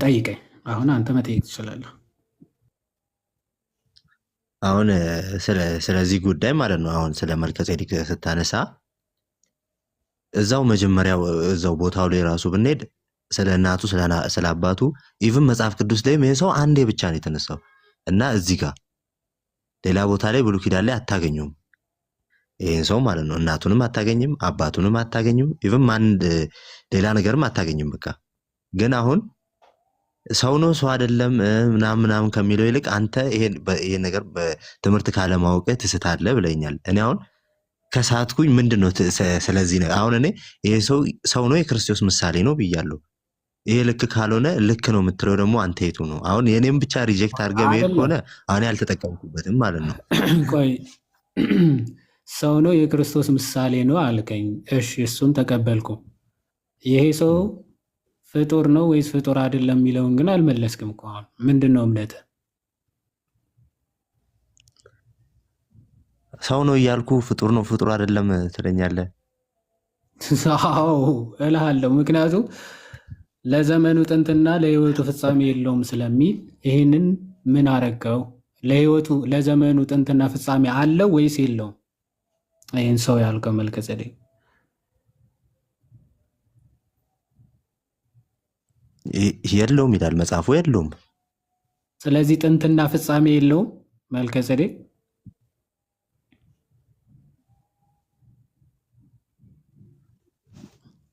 ጠይቀኝ። አሁን አንተ መጠየቅ ትችላለህ። አሁን ስለዚህ ጉዳይ ማለት ነው። አሁን ስለ መልከ ጼዴቅ ስታነሳ እዛው መጀመሪያው እዛው ቦታው ላይ ራሱ ብንሄድ ስለ እናቱ ስለ አባቱ ኢቭን መጽሐፍ ቅዱስ ላይ ይህ ሰው አንዴ ብቻ ነው የተነሳው እና እዚህ ጋር ሌላ ቦታ ላይ ብሉይ ኪዳን ላይ አታገኙም ይህን ሰው ማለት ነው። እናቱንም አታገኝም፣ አባቱንም አታገኝም፣ ኢቭን አንድ ሌላ ነገርም አታገኝም። በቃ ግን አሁን ሰው ነው ሰው አይደለም ምናምን ከሚለው ይልቅ አንተ ይሄን ነገር በትምህርት ካለማወቅ ትስታለህ ብለኛል። እኔ አሁን ከሳትኩኝ ምንድን ነው ስለዚህ ነው አሁን እኔ ይሄ ሰው ነው የክርስቶስ ምሳሌ ነው ብያለሁ። ይሄ ልክ ካልሆነ ልክ ነው የምትለው ደግሞ አንተ የቱ ነው? አሁን የኔም ብቻ ሪጀክት አድርገህ መሄድ ከሆነ አሁን ያልተጠቀምኩበትም ማለት ነው። ቆይ ሰው ነው የክርስቶስ ምሳሌ ነው አልከኝ። እሺ እሱን ተቀበልኩ። ይሄ ሰው ፍጡር ነው ወይስ ፍጡር አይደለም የሚለውን ግን አልመለስክም እኮ። አሁን ምንድን ነው እምነትህ? ሰው ነው እያልኩ ፍጡር ነው ፍጡር አይደለም ትለኛለህ? አዎ እልሃለሁ። ምክንያቱም ለዘመኑ ጥንትና ለሕይወቱ ፍጻሜ የለውም ስለሚል ይህንን ምን አረገው? ለዘመኑ ጥንትና ፍጻሜ አለው ወይስ የለውም? ይህን ሰው ያልከው መልከ ጼዴቅ የለውም ይላል መጽሐፉ፣ የለውም። ስለዚህ ጥንትና ፍጻሜ የለውም መልከ ጼዴቅ።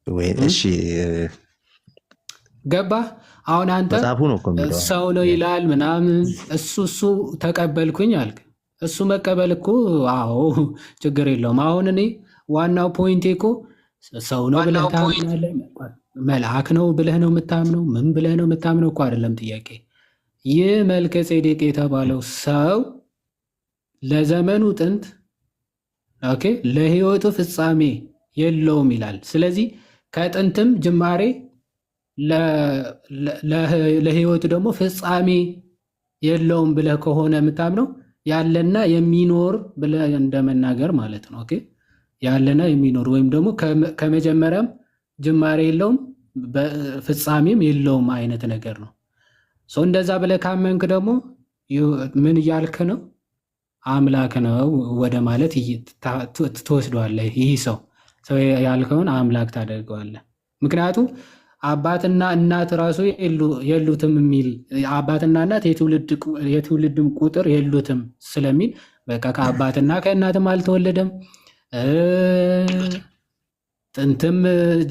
ወይ እሺ ገባ። አሁን አንተ ሰው ነው ይላል ምናምን እሱ ተቀበልኩኝ አልክ። እሱ መቀበል እኮ አዎ ችግር የለውም። አሁን እኔ ዋናው ፖይንቴ እኮ ሰው ነው ብለህ ታምናለህ፣ መልአክ ነው ብለህ ነው የምታምነው፣ ምን ብለህ ነው የምታምነው እኮ አይደለም ጥያቄ። ይህ መልከ ጼዴቅ የተባለው ሰው ለዘመኑ ጥንት ኦኬ ለሕይወቱ ፍጻሜ የለውም ይላል። ስለዚህ ከጥንትም ጅማሬ ለሕይወቱ ደግሞ ፍጻሜ የለውም ብለህ ከሆነ የምታምነው ያለና የሚኖር ብለህ እንደመናገር ማለት ነው። ኦኬ ያለና የሚኖር ወይም ደግሞ ከመጀመሪያም ጅማሬ የለውም ፍጻሜም የለውም አይነት ነገር ነው። እንደዛ ብለህ ካመንክ ደግሞ ምን እያልክ ነው? አምላክ ነው ወደ ማለት ትወስደዋለህ። ይህ ሰው ያልከውን አምላክ ታደርገዋለህ። ምክንያቱም አባትና እናት ራሱ የሉትም የሚል አባትና እናት የትውልድም ቁጥር የሉትም ስለሚል በቃ ከአባትና ከእናትም አልተወለደም፣ ጥንትም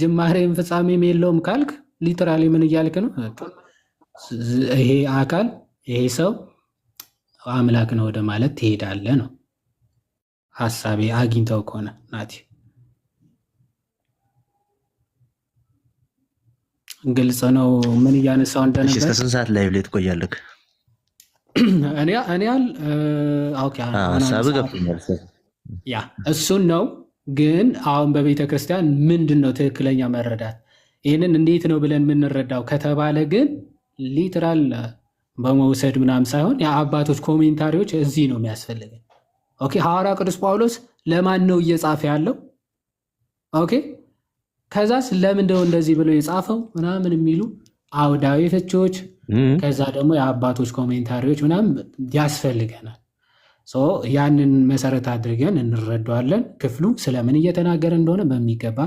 ጅማሬም ፍጻሜም የለውም ካልክ ሊትራሊ ምን እያልክ ነው? ይሄ አካል ይሄ ሰው አምላክ ነው ወደ ማለት ትሄዳለህ ነው ሀሳቤ። አግኝተው ከሆነ ናቲ ግልጽ ነው ምን እያነሳው እንደነበር። እስከ ስንት ሰዓት ላይ ትቆያለህ? ሀሳብ ገብቶኛል። ያ እሱን ነው። ግን አሁን በቤተ ክርስቲያን ምንድን ነው ትክክለኛ መረዳት? ይህንን እንዴት ነው ብለን የምንረዳው ከተባለ ግን ሊትራል በመውሰድ ምናምን ሳይሆን የአባቶች ኮሜንታሪዎች እዚህ ነው የሚያስፈልገን። ኦኬ ሐዋርያ ቅዱስ ጳውሎስ ለማን ነው እየጻፈ ያለው? ኦኬ ከዛስ ለምንድነው እንደዚህ ብሎ የጻፈው ምናምን የሚሉ አውዳዊ ፍቺዎች፣ ከዛ ደግሞ የአባቶች ኮሜንታሪዎች ምናምን ያስፈልገናል። ያንን መሰረት አድርገን እንረዳዋለን። ክፍሉ ስለምን እየተናገረ እንደሆነ በሚገባ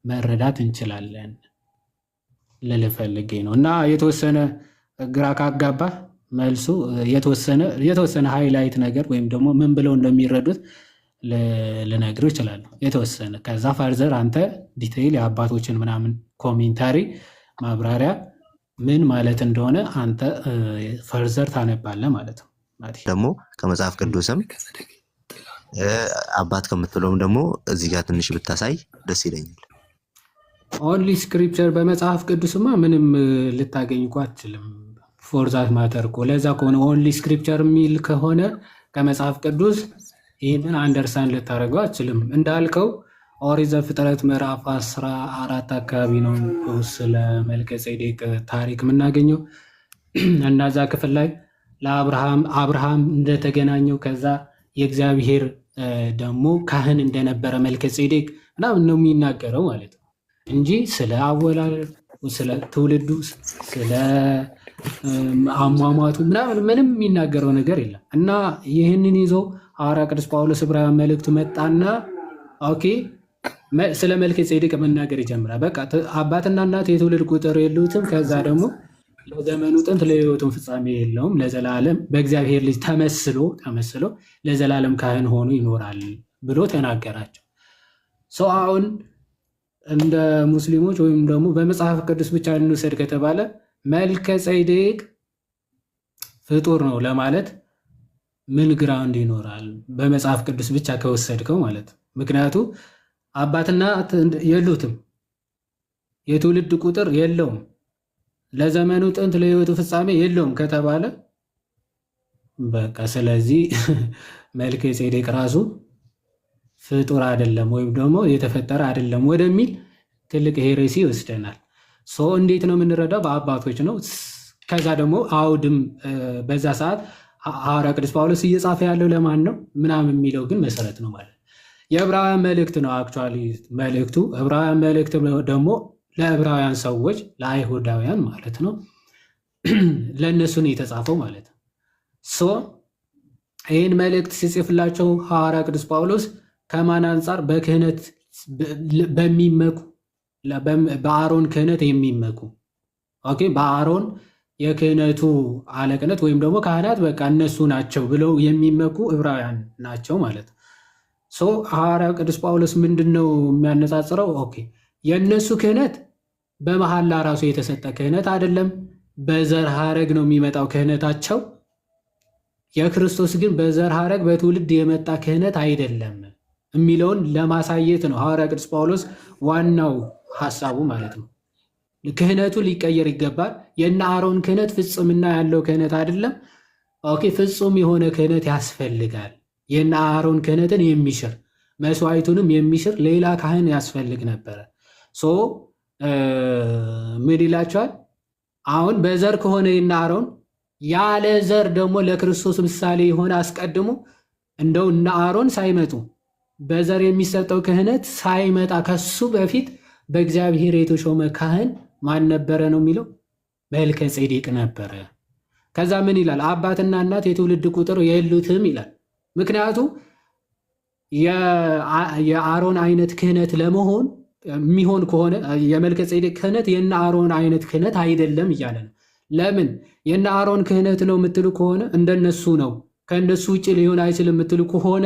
መረዳት እንችላለን ልልህ ፈልጌ ነው። እና የተወሰነ ግራ ካጋባ መልሱ የተወሰነ ሃይላይት ነገር ወይም ደግሞ ምን ብለው እንደሚረዱት ልነግሩ ይችላሉ የተወሰነ። ከዛ ፈርዘር አንተ ዲቴይል የአባቶችን ምናምን ኮሜንታሪ ማብራሪያ ምን ማለት እንደሆነ አንተ ፈርዘር ታነባለህ ማለት ነው። ደግሞ ከመጽሐፍ ቅዱስም አባት ከምትለውም ደግሞ እዚህ ጋር ትንሽ ብታሳይ ደስ ይለኛል። ኦንሊ ስክሪፕቸር በመጽሐፍ ቅዱስማ ምንም ልታገኝ እኮ አትችልም። ፎርዛት ማተር እኮ ለዛ ከሆነ ኦንሊ ስክሪፕቸር የሚል ከሆነ ከመጽሐፍ ቅዱስ ይህንን አንደርስታንድ ልታደርገው አትችልም። እንዳልከው ኦሪት ዘፍጥረት ምዕራፍ 14 አካባቢ ነው ስለ መልከ ጼዴቅ ታሪክ የምናገኘው እና እዛ ክፍል ላይ ለአብርሃም እንደተገናኘው ከዛ የእግዚአብሔር ደግሞ ካህን እንደነበረ መልከ ጼዴቅ ምናምን ነው የሚናገረው ማለት ነው እንጂ ስለ አወላለድ ስለ ትውልዱ፣ ስለ አሟሟቱ ምንም የሚናገረው ነገር የለም። እና ይህንን ይዞ ሐዋርያ ቅዱስ ጳውሎስ ዕብራውያን መልእክቱ መጣና ኦኬ ስለ መልከ ጼዴቅ መናገር ይጀምራል። በቃ አባትና እናት የትውልድ ቁጥር የሉትም። ከዛ ደግሞ ለዘመኑ ጥንት ለሕይወቱም ፍጻሜ የለውም። ለዘላለም በእግዚአብሔር ልጅ ተመስሎ ለዘላለም ካህን ሆኖ ይኖራል ብሎ ተናገራቸው። ሰው አሁን እንደ ሙስሊሞች ወይም ደግሞ በመጽሐፍ ቅዱስ ብቻ እንውሰድ ከተባለ መልከ ጼዴቅ ፍጡር ነው ለማለት ምን ግራውንድ ይኖራል? በመጽሐፍ ቅዱስ ብቻ ከወሰድከው ማለት ምክንያቱ አባትና የሉትም፣ የትውልድ ቁጥር የለውም፣ ለዘመኑ ጥንት ለሕይወቱ ፍጻሜ የለውም ከተባለ በቃ ስለዚህ መልከ ጼዴቅ ራሱ ፍጡር አይደለም ወይም ደግሞ የተፈጠረ አይደለም ወደሚል ትልቅ ሄሬሲ ይወስደናል። እንዴት ነው የምንረዳው? በአባቶች ነው። ከዛ ደግሞ አውድም በዛ ሰዓት ሐዋርያ ቅዱስ ጳውሎስ እየጻፈ ያለው ለማን ነው ምናምን የሚለው ግን መሰረት ነው ማለት የዕብራውያን መልእክት ነው። አክቹዋሊ መልእክቱ ዕብራውያን መልእክት ደግሞ ለዕብራውያን ሰዎች ለአይሁዳውያን ማለት ነው፣ ለእነሱ ነው የተጻፈው ማለት ነው። ይህን መልእክት ሲጽፍላቸው ሐዋርያ ቅዱስ ጳውሎስ ከማን አንጻር? በክህነት በሚመኩ በአሮን ክህነት የሚመኩ በአሮን የክህነቱ አለቅነት ወይም ደግሞ ካህናት በቃ እነሱ ናቸው ብለው የሚመኩ ዕብራውያን ናቸው ማለት ነው። ሐዋርያው ቅዱስ ጳውሎስ ምንድን ነው የሚያነጻጽረው? የእነሱ ክህነት በመሐላ ራሱ የተሰጠ ክህነት አይደለም፣ በዘር ሐረግ ነው የሚመጣው ክህነታቸው። የክርስቶስ ግን በዘር ሐረግ በትውልድ የመጣ ክህነት አይደለም የሚለውን ለማሳየት ነው ሐዋርያ ቅዱስ ጳውሎስ ዋናው ሐሳቡ ማለት ነው። ክህነቱ ሊቀየር ይገባል። የእነ አሮን ክህነት ፍጽምና ያለው ክህነት አይደለም። ፍጹም የሆነ ክህነት ያስፈልጋል። የእነ አሮን ክህነትን የሚሽር መስዋዕቱንም የሚሽር ሌላ ካህን ያስፈልግ ነበረ። ምን ይላቸዋል? አሁን በዘር ከሆነ የእነ አሮን ያለ ዘር ደግሞ ለክርስቶስ ምሳሌ የሆነ አስቀድሞ እንደው እነ አሮን ሳይመጡ በዘር የሚሰጠው ክህነት ሳይመጣ ከሱ በፊት በእግዚአብሔር የተሾመ ካህን ማን ነበረ ነው የሚለው? መልከ ጼዴቅ ነበረ። ከዛ ምን ይላል? አባትና እናት የትውልድ ቁጥር የሉትም ይላል። ምክንያቱ የአሮን አይነት ክህነት ለመሆን የሚሆን ከሆነ የመልከ ጼዴቅ ክህነት የእነ አሮን አይነት ክህነት አይደለም እያለ ነው። ለምን የእነ አሮን ክህነት ነው የምትሉ ከሆነ እንደነሱ ነው፣ ከእነሱ ውጭ ሊሆን አይችልም የምትሉ ከሆነ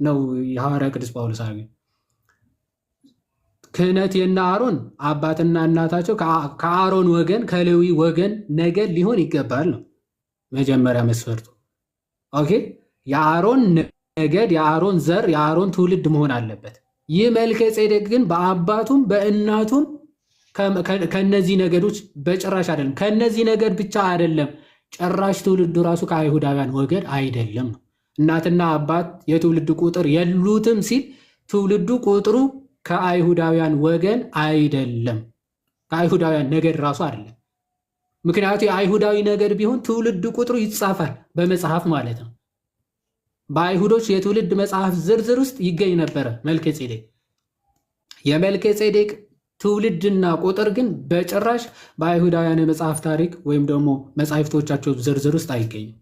ነው የሐዋርያ ቅዱስ ጳውሎስ ክህነት የእነ አሮን አባትና እናታቸው ከአሮን ወገን ከሌዊ ወገን ነገድ ሊሆን ይገባል ነው መጀመሪያ መስፈርቱ። የአሮን ነገድ፣ የአሮን ዘር፣ የአሮን ትውልድ መሆን አለበት። ይህ መልከ ጼዴቅ ግን በአባቱም በእናቱም ከነዚህ ነገዶች በጭራሽ አይደለም። ከነዚህ ነገድ ብቻ አይደለም፣ ጭራሽ ትውልዱ ራሱ ከአይሁዳውያን ወገን አይደለም ነው። እናትና አባት የትውልድ ቁጥር የሉትም ሲል ትውልዱ ቁጥሩ ከአይሁዳውያን ወገን አይደለም፣ ከአይሁዳውያን ነገድ ራሱ አይደለም። ምክንያቱ የአይሁዳዊ ነገድ ቢሆን ትውልድ ቁጥሩ ይጻፋል በመጽሐፍ ማለት ነው። በአይሁዶች የትውልድ መጽሐፍ ዝርዝር ውስጥ ይገኝ ነበረ መልከ ጼዴቅ። የመልከ ጼዴቅ ትውልድና ቁጥር ግን በጭራሽ በአይሁዳውያን የመጽሐፍ ታሪክ ወይም ደግሞ መጽሐፍቶቻቸው ዝርዝር ውስጥ አይገኝም።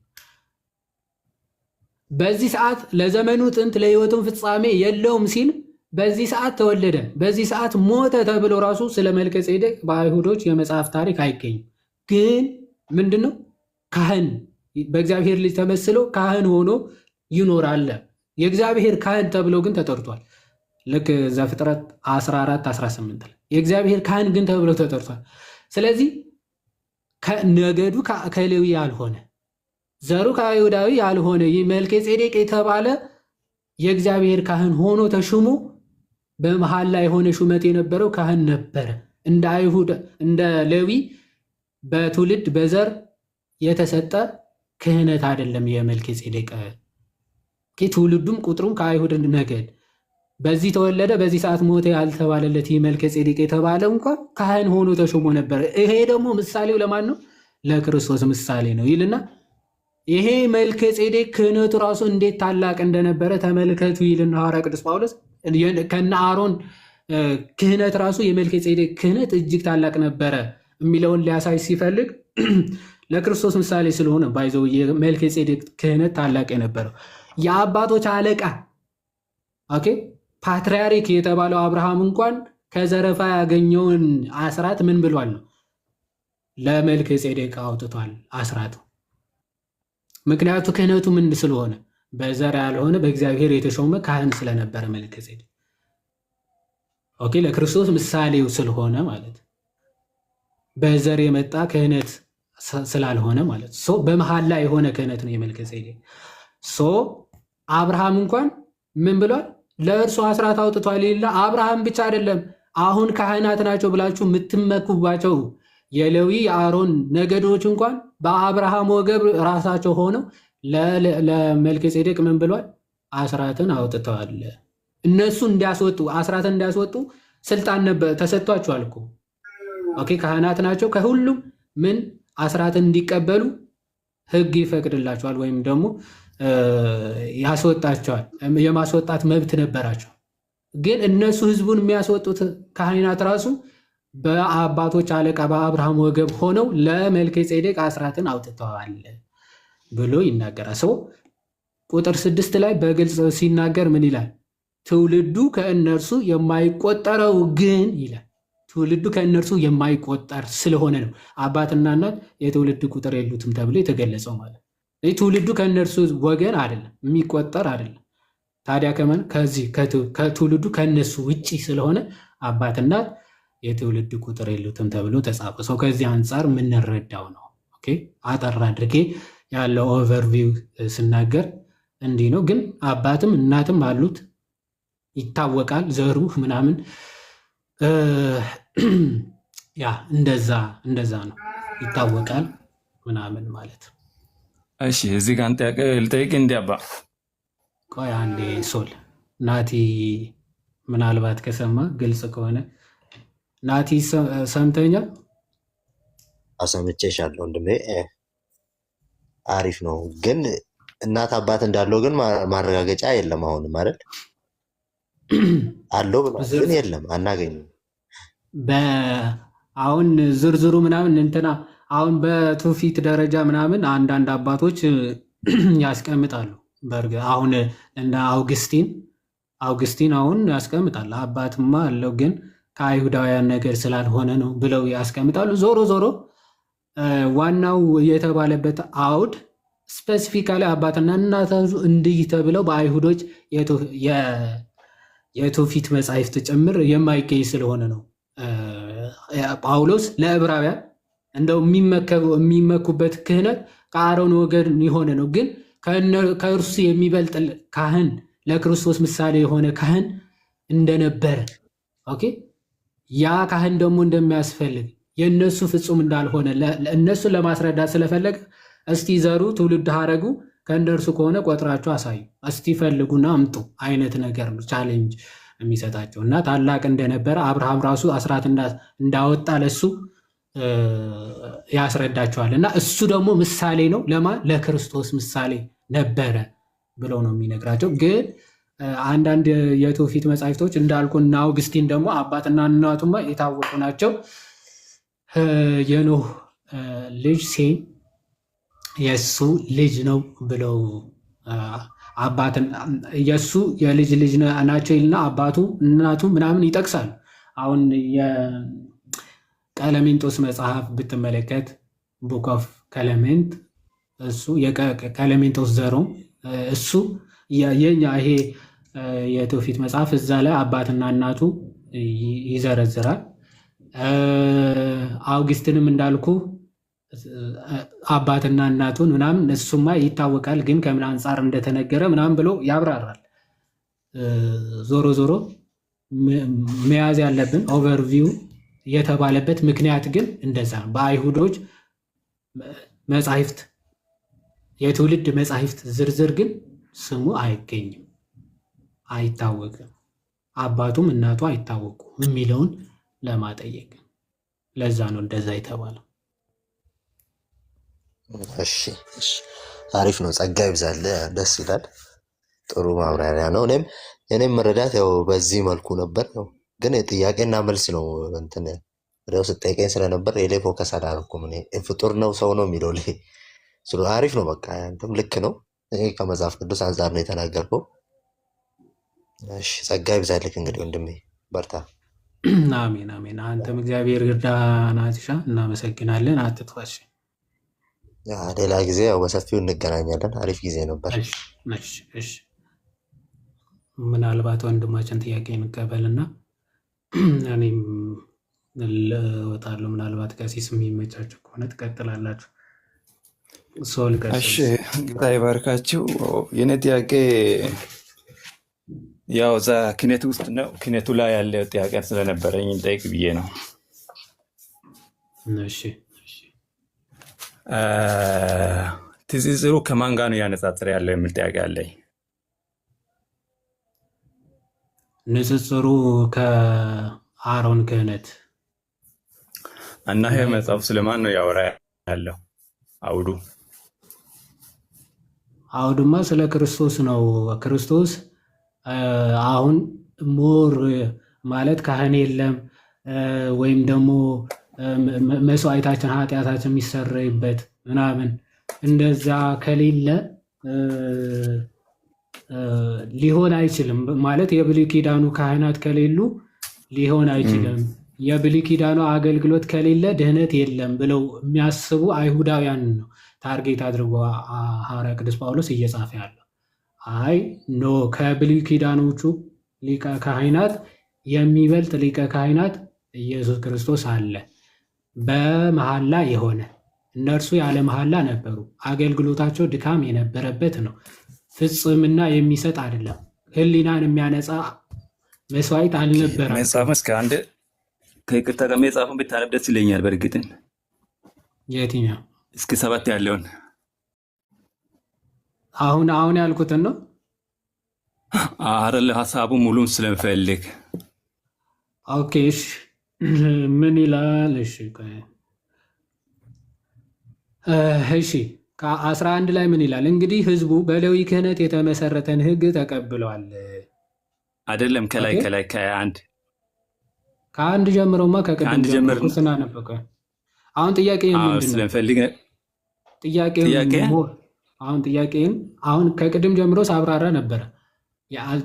በዚህ ሰዓት ለዘመኑ ጥንት ለሕይወቱም ፍጻሜ የለውም ሲል በዚህ ሰዓት ተወለደ፣ በዚህ ሰዓት ሞተ ተብሎ ራሱ ስለ መልከ ጼዴቅ በአይሁዶች የመጽሐፍ ታሪክ አይገኝም። ግን ምንድነው? ካህን በእግዚአብሔር ልጅ ተመስሎ ካህን ሆኖ ይኖራል። የእግዚአብሔር ካህን ተብሎ ግን ተጠርቷል። ልክ ዘፍጥረት 14:18 ላይ የእግዚአብሔር ካህን ግን ተብሎ ተጠርቷል። ስለዚህ ነገዱ ከሌዊ ያልሆነ ዘሩ ከአይሁዳዊ ያልሆነ ይህ መልከ ጼዴቅ የተባለ የእግዚአብሔር ካህን ሆኖ ተሹሞ በመሃል ላይ የሆነ ሹመት የነበረው ካህን ነበረ። እንደ አይሁድ እንደ ሌዊ በትውልድ በዘር የተሰጠ ክህነት አይደለም የመልከ ጼዴቅ። ትውልዱም ቁጥሩም ከአይሁድ ነገድ በዚህ ተወለደ በዚህ ሰዓት ሞተ ያልተባለለት ይህ መልከ ጼዴቅ የተባለ እንኳን ካህን ሆኖ ተሾሞ ነበር። ይሄ ደግሞ ምሳሌው ለማን ነው? ለክርስቶስ ምሳሌ ነው ይልና ይሄ መልከ ጼዴቅ ክህነቱ ራሱ እንዴት ታላቅ እንደነበረ ተመልከቱ ይልና ሐዋርያ ቅዱስ ጳውሎስ ከነ አሮን ክህነት ራሱ የመልከ ጼዴቅ ክህነት እጅግ ታላቅ ነበረ የሚለውን ሊያሳይ ሲፈልግ ለክርስቶስ ምሳሌ ስለሆነ ባይዘው የመልከ ጼዴቅ ክህነት ታላቅ የነበረው የአባቶች አለቃ ኦኬ ፓትርያርክ የተባለው አብርሃም እንኳን ከዘረፋ ያገኘውን አስራት ምን ብሏል ነው ለመልከ ጼዴቅ አውጥቷል አስራት። ምክንያቱ ክህነቱ ምን ስለሆነ በዘር ያልሆነ በእግዚአብሔር የተሾመ ካህን ስለነበረ መልከ ጼዴቅ ኦኬ ለክርስቶስ ምሳሌው ስለሆነ ማለት በዘር የመጣ ክህነት ስላልሆነ ማለት በመሃል ላይ የሆነ ክህነት ነው የመልከ ጼዴቅ። አብርሃም እንኳን ምን ብሏል? ለእርሱ አስራት አውጥቷል ይላል። አብርሃም ብቻ አይደለም፣ አሁን ካህናት ናቸው ብላችሁ የምትመኩባቸው የሌዊ የአሮን ነገዶች እንኳን በአብርሃም ወገብ ራሳቸው ሆነው ለመልከ ጼዴቅ ምን ብሏል? አስራትን አውጥተዋል። እነሱ እንዲያስወጡ አስራትን እንዲያስወጡ ስልጣን ነበር ተሰጥቷቸዋል እኮ ኦኬ ካህናት ናቸው። ከሁሉም ምን አስራትን እንዲቀበሉ ሕግ ይፈቅድላቸዋል ወይም ደግሞ ያስወጣቸዋል። የማስወጣት መብት ነበራቸው። ግን እነሱ ህዝቡን የሚያስወጡት ካህናት ራሱ በአባቶች አለቃ በአብርሃም ወገብ ሆነው ለመልከ ጼዴቅ አስራትን አውጥተዋል ብሎ ይናገራል። ሰው ቁጥር 6 ላይ በግልጽ ሲናገር ምን ይላል? ትውልዱ ከእነርሱ የማይቆጠረው ግን ይላል። ትውልዱ ከእነርሱ የማይቆጠር ስለሆነ ነው አባትና እናት የትውልድ ቁጥር የሉትም ተብሎ የተገለጸው ማለት። ትውልዱ ከእነርሱ ወገን አይደለም፣ የሚቆጠር አይደለም። ታዲያ ከዚህ ከትውልዱ ከእነሱ ውጭ ስለሆነ አባትና የትውልድ ቁጥር የሉትም ተብሎ ተጻፈ። ሰው ከዚህ አንጻር የምንረዳው ነው። ኦኬ አጠር አድርጌ ያለው ኦቨርቪው ስናገር እንዲህ ነው። ግን አባትም እናትም አሉት ይታወቃል፣ ዘሩ ምናምን ያ እንደዛ ነው ይታወቃል ምናምን ማለት። እሺ እዚህ ጋር አንተ ልጠይቅ እንዲያባ ቆይ አንዴ ሶል ናቲ ምናልባት ከሰማ ግልጽ ከሆነ ናቲ ሰምተኛል? አሰምቼሻለሁ ወንድሜ፣ አሪፍ ነው። ግን እናት አባት እንዳለው ግን ማረጋገጫ የለም። አሁንም አይደል አለው ብሎ ግን የለም፣ አናገኝም። አሁን ዝርዝሩ ምናምን እንትና አሁን በትውፊት ደረጃ ምናምን አንዳንድ አባቶች ያስቀምጣሉ። በእርግጥ አሁን እንደ አውግስቲን አሁን ያስቀምጣል። አባትማ አለው ግን ከአይሁዳውያን ነገር ስላልሆነ ነው ብለው ያስቀምጣሉ። ዞሮ ዞሮ ዋናው የተባለበት አውድ ስፔሲፊካሊ አባትና እናቱ እንዲህ ተብለው በአይሁዶች የትውፊት መጻሕፍት ጭምር የማይገኝ ስለሆነ ነው ጳውሎስ ለዕብራውያን እንደው የሚመኩበት ክህነት ከአሮን ወገን የሆነ ነው። ግን ከእርሱ የሚበልጥ ካህን ለክርስቶስ ምሳሌ የሆነ ካህን እንደነበረ ኦኬ ያ ካህን ደግሞ እንደሚያስፈልግ የእነሱ ፍጹም እንዳልሆነ እነሱን ለማስረዳት ስለፈለገ እስቲ ዘሩ ትውልድ ሀረጉ ከእነርሱ ከሆነ ቆጥራቸው አሳዩ፣ እስቲ ፈልጉና አምጡ አይነት ነገር ነው ቻሌንጅ የሚሰጣቸው እና ታላቅ እንደነበረ አብርሃም ራሱ አስራት እንዳወጣ ለሱ ያስረዳቸዋል። እና እሱ ደግሞ ምሳሌ ነው ለማን? ለክርስቶስ ምሳሌ ነበረ ብለው ነው የሚነግራቸው። ግን አንዳንድ የትውፊት መጻሕፍቶች እንዳልኩ እና አውግስቲን ደግሞ አባትና እናቱማ የታወቁ ናቸው። የኖህ ልጅ ሴም የእሱ ልጅ ነው ብለው የእሱ የልጅ ልጅ ናቸው ይልና አባቱ እናቱ ምናምን ይጠቅሳሉ። አሁን የቀለሜንጦስ መጽሐፍ ብትመለከት ቡክ ኦፍ ቀለሜንት እሱ የቀለሜንጦስ ዘሮ እሱ የኛ ይሄ የትውፊት መጽሐፍ እዛ ላይ አባትና እናቱ ይዘረዝራል። አውግስትንም እንዳልኩ አባትና እናቱን ምናምን እሱማ ይታወቃል፣ ግን ከምን አንጻር እንደተነገረ ምናምን ብሎ ያብራራል። ዞሮ ዞሮ መያዝ ያለብን ኦቨርቪው የተባለበት ምክንያት ግን እንደዛ ነው። በአይሁዶች መጻሕፍት የትውልድ መጻሕፍት ዝርዝር ግን ስሙ አይገኝም፣ አይታወቅም፣ አባቱም እናቱ አይታወቁም የሚለውን ለማጠየቅ ለዛ ነው እንደዛ የተባለው። እሺ አሪፍ ነው። ጸጋ ይብዛል። ደስ ይላል። ጥሩ ማብራሪያ ነው። እኔም መረዳት ያው በዚህ መልኩ ነበር። ያው ግን ጥያቄና መልስ ነው። እንትን ወዲያው ስጠይቀኝ ስለነበር የሌ ፎከስ አላደረኩም። እኔ ፍጡር ነው ሰው ነው የሚለው ላይ አሪፍ ነው። በቃ አንተም ልክ ነው። እኔ ከመጽሐፍ ቅዱስ አንጻር ነው የተናገርከው። እሺ ጸጋ ይብዛልክ። እንግዲህ ወንድሜ በርታ። አሜን አሜን። አንተም እግዚአብሔር ይርዳ። ናትሻ እናመሰግናለን። አትጥፋሽ። ሌላ ጊዜ ያው በሰፊው እንገናኛለን። አሪፍ ጊዜ ነበር። እሺ ምናልባት ወንድማችን ጥያቄ እንቀበልና እኔም እወጣለሁ። ምናልባት ቀሲስ የሚመቻችሁ ከሆነ ትቀጥላላችሁ። እሺ ጌታ ይባርካችሁ። የኔ ጥያቄ ያው እዛ ክህነት ውስጥ ነው። ክህነቱ ላይ ያለ ጥያቄ ስለነበረኝ ጠይቅ ብዬ ነው። እሺ ትዝዝሩ ከማን ጋር ነው ያነጻጽር ያለው የሚል ጥያቄ አለኝ። ንጽጽሩ ከአሮን ክህነት እና ይሄ መጽሐፍ ስለማን ነው ያወራ ያለው? አውዱማ ስለ ክርስቶስ ነው። ክርስቶስ አሁን ሞር ማለት ካህን የለም ወይም ደግሞ መስዋዕታችን ኃጢአታችን የሚሰረይበት ምናምን እንደዛ ከሌለ ሊሆን አይችልም። ማለት የብሉይ ኪዳኑ ካህናት ከሌሉ ሊሆን አይችልም። የብሉይ ኪዳኑ አገልግሎት ከሌለ ድህነት የለም ብለው የሚያስቡ አይሁዳውያን ነው ታርጌት አድርጎ ሐዋርያ ቅዱስ ጳውሎስ እየጻፈ ያለው። አይ ኖ ከብሉይ ኪዳኖቹ ሊቀ ካህናት የሚበልጥ ሊቀ ካህናት ኢየሱስ ክርስቶስ አለ፣ በመሐላ የሆነ። እነርሱ ያለ መሐላ ነበሩ። አገልግሎታቸው ድካም የነበረበት ነው። ፍጽምና የሚሰጥ አይደለም። ሕሊናን የሚያነጻ መስዋዕት አልነበረም። መጽሐፍ እስከ አንድ ከይቅርታ ጋር መጽሐፉን ብታነብ ደስ ይለኛል። በእርግጥን የትኛው እስከ 7 ያለውን አሁን ያልኩትን ነው አይደል? ሀሳቡ ሙሉን ስለምፈልግ። ኦኬ እሺ፣ ምን ይላል? እሺ ከ11 ላይ ምን ይላል? እንግዲህ ህዝቡ በሌዊ ክህነት የተመሰረተን ህግ ተቀብለዋል። አይደለም ከላይ ከአንድ ጀምሮማ ከቅድም ጀምሮ ስናነበቀ አሁን ጥያቄ ስለምፈልግ ጥያቄን አሁን ከቅድም ጀምሮ ሳብራራ ነበረ።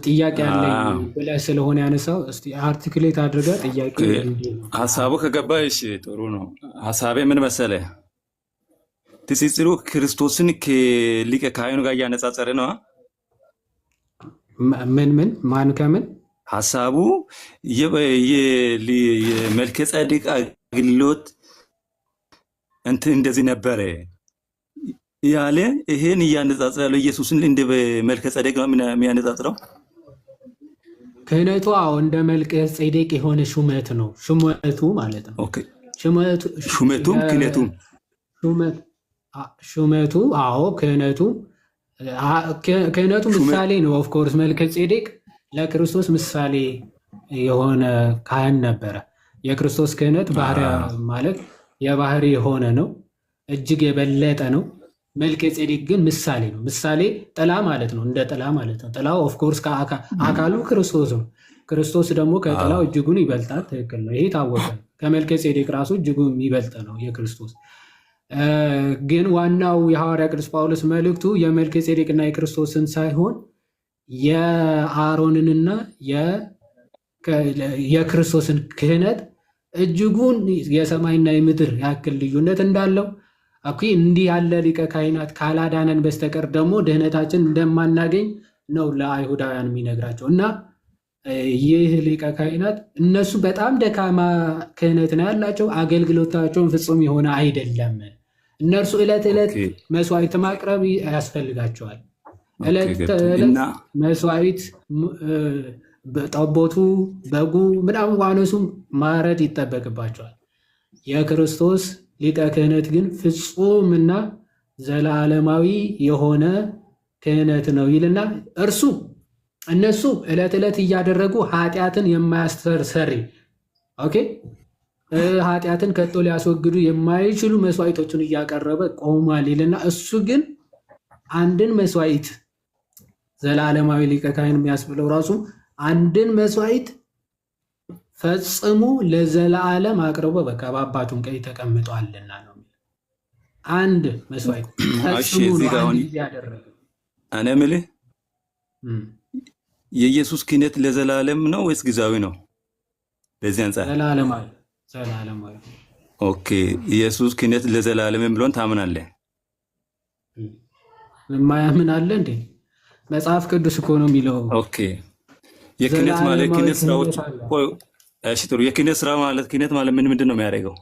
ጥያቄ ያለኝ ብለህ ስለሆነ ያነሳው እስቲ አርቲክሌት አድርገህ ጥያቄ ሀሳቡ ከገባሽ ጥሩ ነው። ሀሳቤ ምን መሰለ? ትስስሩ ክርስቶስን ከሊቀ ካህኑ ጋር እያነጻጸረ ነው። ማን ከምን ሀሳቡ የመልከ ጼዴቅ አገልግሎት እንትን እንደዚህ ነበረ ያለ ይሄን እያነጻጸረ ያለው ኢየሱስን እንደ መልከ ጼዴቅ ነው የሚያነጻጽረው። ክህነቱ እንደ መልከ ጼዴቅ የሆነ ሹመት ነው። ሹመቱ ማለት ነው። ኦኬ ሹመቱም ክህነቱም ሹመቱ ክህነቱ ምሳሌ ነው። ኦፍኮርስ መልከ ጼዴቅ ለክርስቶስ ምሳሌ የሆነ ካህን ነበረ። የክርስቶስ ክህነት ባህሪያ ማለት የባህሪ የሆነ ነው፣ እጅግ የበለጠ ነው። መልከ ጼዴቅ ግን ምሳሌ ነው። ምሳሌ ጥላ ማለት ነው፣ እንደ ጥላ ማለት ነው። ጥላው ኦፍኮርስ አካሉ ክርስቶስ ነው። ክርስቶስ ደግሞ ከጥላው እጅጉን ይበልጣል። ትክክል ነው። ይሄ ታወቀ። ከመልከ ጼዴቅ ራሱ እጅጉን የሚበልጥ ነው የክርስቶስ። ግን ዋናው የሐዋርያ ቅዱስ ጳውሎስ መልእክቱ የመልከ ጼዴቅና የክርስቶስን ሳይሆን የአሮንንና የክርስቶስን ክህነት እጅጉን የሰማይና የምድር ያክል ልዩነት እንዳለው እንዲህ ያለ ሊቀ ካህናት ካላዳነን በስተቀር ደግሞ ድህነታችን እንደማናገኝ ነው ለአይሁዳውያን የሚነግራቸው። እና ይህ ሊቀ ካህናት እነሱ በጣም ደካማ ክህነት ነው ያላቸው። አገልግሎታቸውን ፍጹም የሆነ አይደለም። እነርሱ ዕለት ዕለት መስዋዕት ማቅረብ ያስፈልጋቸዋል። ዕለት ዕለት መስዋዕት ጠቦቱ፣ በጉ ምናምን ዋኖሱ ማረድ ይጠበቅባቸዋል። የክርስቶስ ሊቀ ክህነት ግን ፍጹምና ዘላለማዊ የሆነ ክህነት ነው ይልና እነሱ ዕለት ዕለት እያደረጉ ኃጢአትን የማያስተሰሪ ኃጢአትን ከቶ ሊያስወግዱ የማይችሉ መስዋዕቶችን እያቀረበ ቆሟል ይልና እሱ ግን አንድን መስዋዕት ዘላለማዊ ሊቀ ካህን የሚያስብለው ራሱ አንድን መስዋዕት ፈጽሞ ለዘላለም አቅርቦ በቃ በአባቱም ቀኝ ተቀምጧልና ነው። አንድ መስዋዕት ፈጽሞ ነው አንድ ጊዜ ያደረገ። እኔ የምልህ የኢየሱስ ክህነት ለዘላለም ነው ወይስ ጊዜያዊ ነው? በዚህ አንጻር ዘላለማዊ። ኦኬ፣ ኢየሱስ ክህነት ለዘላለም ብሎን ታምናለህ? የማያምን አለ እንዴ? መጽሐፍ ቅዱስ እኮ ነው የሚለው። ኦኬ፣ የክህነት ማለት ክህነት ስራዎች እሺ፣ ጥሩ። የክህነት ስራ ማለት ክህነት ማለት ምንድን ነው የሚያደርገው?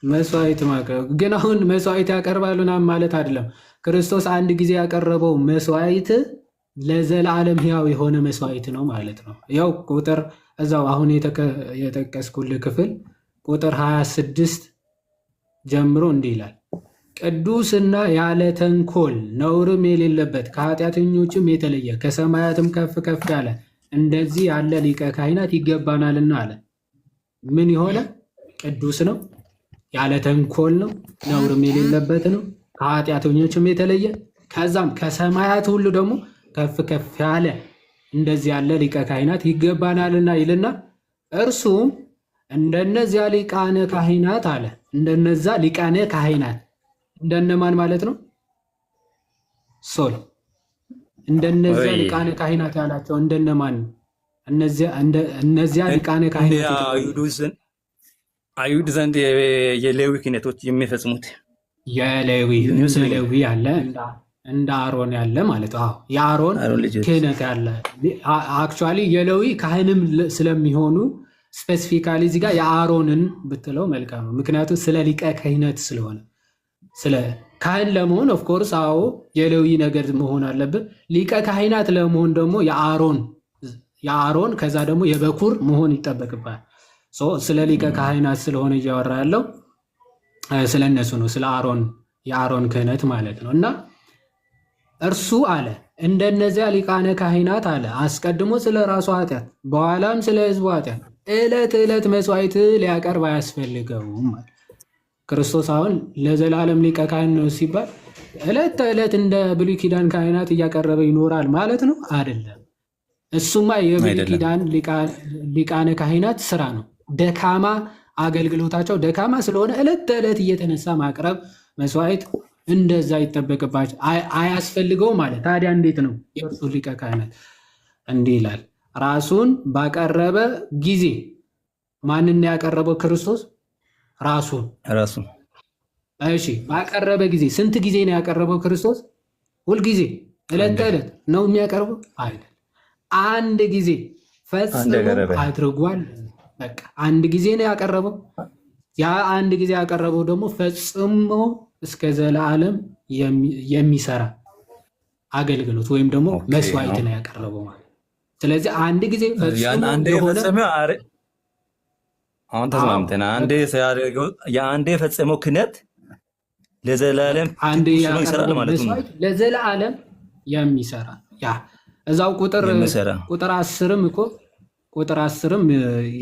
መስዋዕት ማቅረብ። ግን አሁን መስዋዕት ያቀርባሉና ማለት አይደለም። ክርስቶስ አንድ ጊዜ ያቀረበው መስዋዕት ለዘላለም ሕያው የሆነ መስዋዕት ነው ማለት ነው። ያው ቁጥር እዛው አሁን የጠቀስኩልህ ክፍል ቁጥር 26 ጀምሮ እንዲህ ይላል፣ ቅዱስና ያለ ተንኮል ነውርም የሌለበት ከኃጢአተኞችም የተለየ ከሰማያትም ከፍ ከፍ ያለ እንደዚህ ያለ ሊቀ ካህናት ይገባናልና አለ። ምን የሆነ ቅዱስ ነው፣ ያለ ተንኮል ነው፣ ነውርም የሌለበት ነው፣ ከኃጢአተኞችም የተለየ ከዛም ከሰማያት ሁሉ ደግሞ ከፍ ከፍ ያለ እንደዚህ ያለ ሊቀ ካህናት ይገባናልና ይልና እርሱም እንደነዚያ ሊቃነ ካህናት አለ። እንደነዛ ሊቃነ ካህናት እንደነማን ማለት ነው? ሶል እንደነዚያ ሊቃነ ካህናት ያላቸው እንደነማን? እነዚያ ሊቃነ ካህናት አይሁድ ዘንድ የሌዊ ክህነቶች የሚፈጽሙት የሌዊ ያለ እንደ አሮን ያለ ማለት ነው። የአሮን ክህነት ያለ አክቹዋሊ የሌዊ ካህንም ስለሚሆኑ ስፔሲፊካሊ እዚህ ጋር የአሮንን ብትለው መልካም ነው። ምክንያቱም ስለ ሊቀ ክህነት ስለሆነ ስለ ካህን ለመሆን ኦፍኮርስ አዎ የሌዊ ነገር መሆን አለብን። ሊቀ ካህናት ለመሆን ደግሞ የአሮን ከዛ ደግሞ የበኩር መሆን ይጠበቅባል። ስለ ሊቀ ካህናት ስለሆነ እያወራ ያለው ስለ እነሱ ነው፣ ስለ የአሮን ክህነት ማለት ነው። እና እርሱ አለ እንደነዚያ ሊቃነ ካህናት አለ አስቀድሞ ስለ ራሱ ኃጢአት በኋላም ስለ ሕዝቡ ኃጢአት ዕለት ዕለት መስዋዕት ሊያቀርብ አያስፈልገውም። ክርስቶስ አሁን ለዘላለም ሊቀ ካህን ነው ሲባል ዕለት ተዕለት እንደ ብሉይ ኪዳን ካህናት እያቀረበ ይኖራል ማለት ነው? አይደለም። እሱማ የብሉይ ኪዳን ሊቃነ ካህናት ስራ ነው። ደካማ አገልግሎታቸው ደካማ ስለሆነ ዕለት ተዕለት እየተነሳ ማቅረብ መስዋዕት እንደዛ ይጠበቅባቸው አያስፈልገው ማለት። ታዲያ እንዴት ነው የእርሱ ሊቀ ካህናት? እንዲህ ይላል፣ ራሱን ባቀረበ ጊዜ። ማንን ያቀረበው? ክርስቶስ ራሱን። እሺ፣ ባቀረበ ጊዜ ስንት ጊዜ ነው ያቀረበው ክርስቶስ? ሁልጊዜ ዕለት ተዕለት ነው የሚያቀርበው አይደል? አንድ ጊዜ ፈጽሞ አድርጓል። በቃ አንድ ጊዜ ነው ያቀረበው። ያ አንድ ጊዜ ያቀረበው ደግሞ ፈጽሞ እስከ ዘላለም የሚሰራ አገልግሎት ወይም ደግሞ መስዋዕት ነው ያቀረበው ማለት። ስለዚህ አንድ ጊዜ ፈጽሞ አሁን ተስማምተና የአንዴ የፈጸመው ክህነት ለዘላለም ይሰራል ማለት ነው። ለዘላለም የሚሰራ ያ እዛው ቁጥር 10ም እኮ ቁጥር 10ም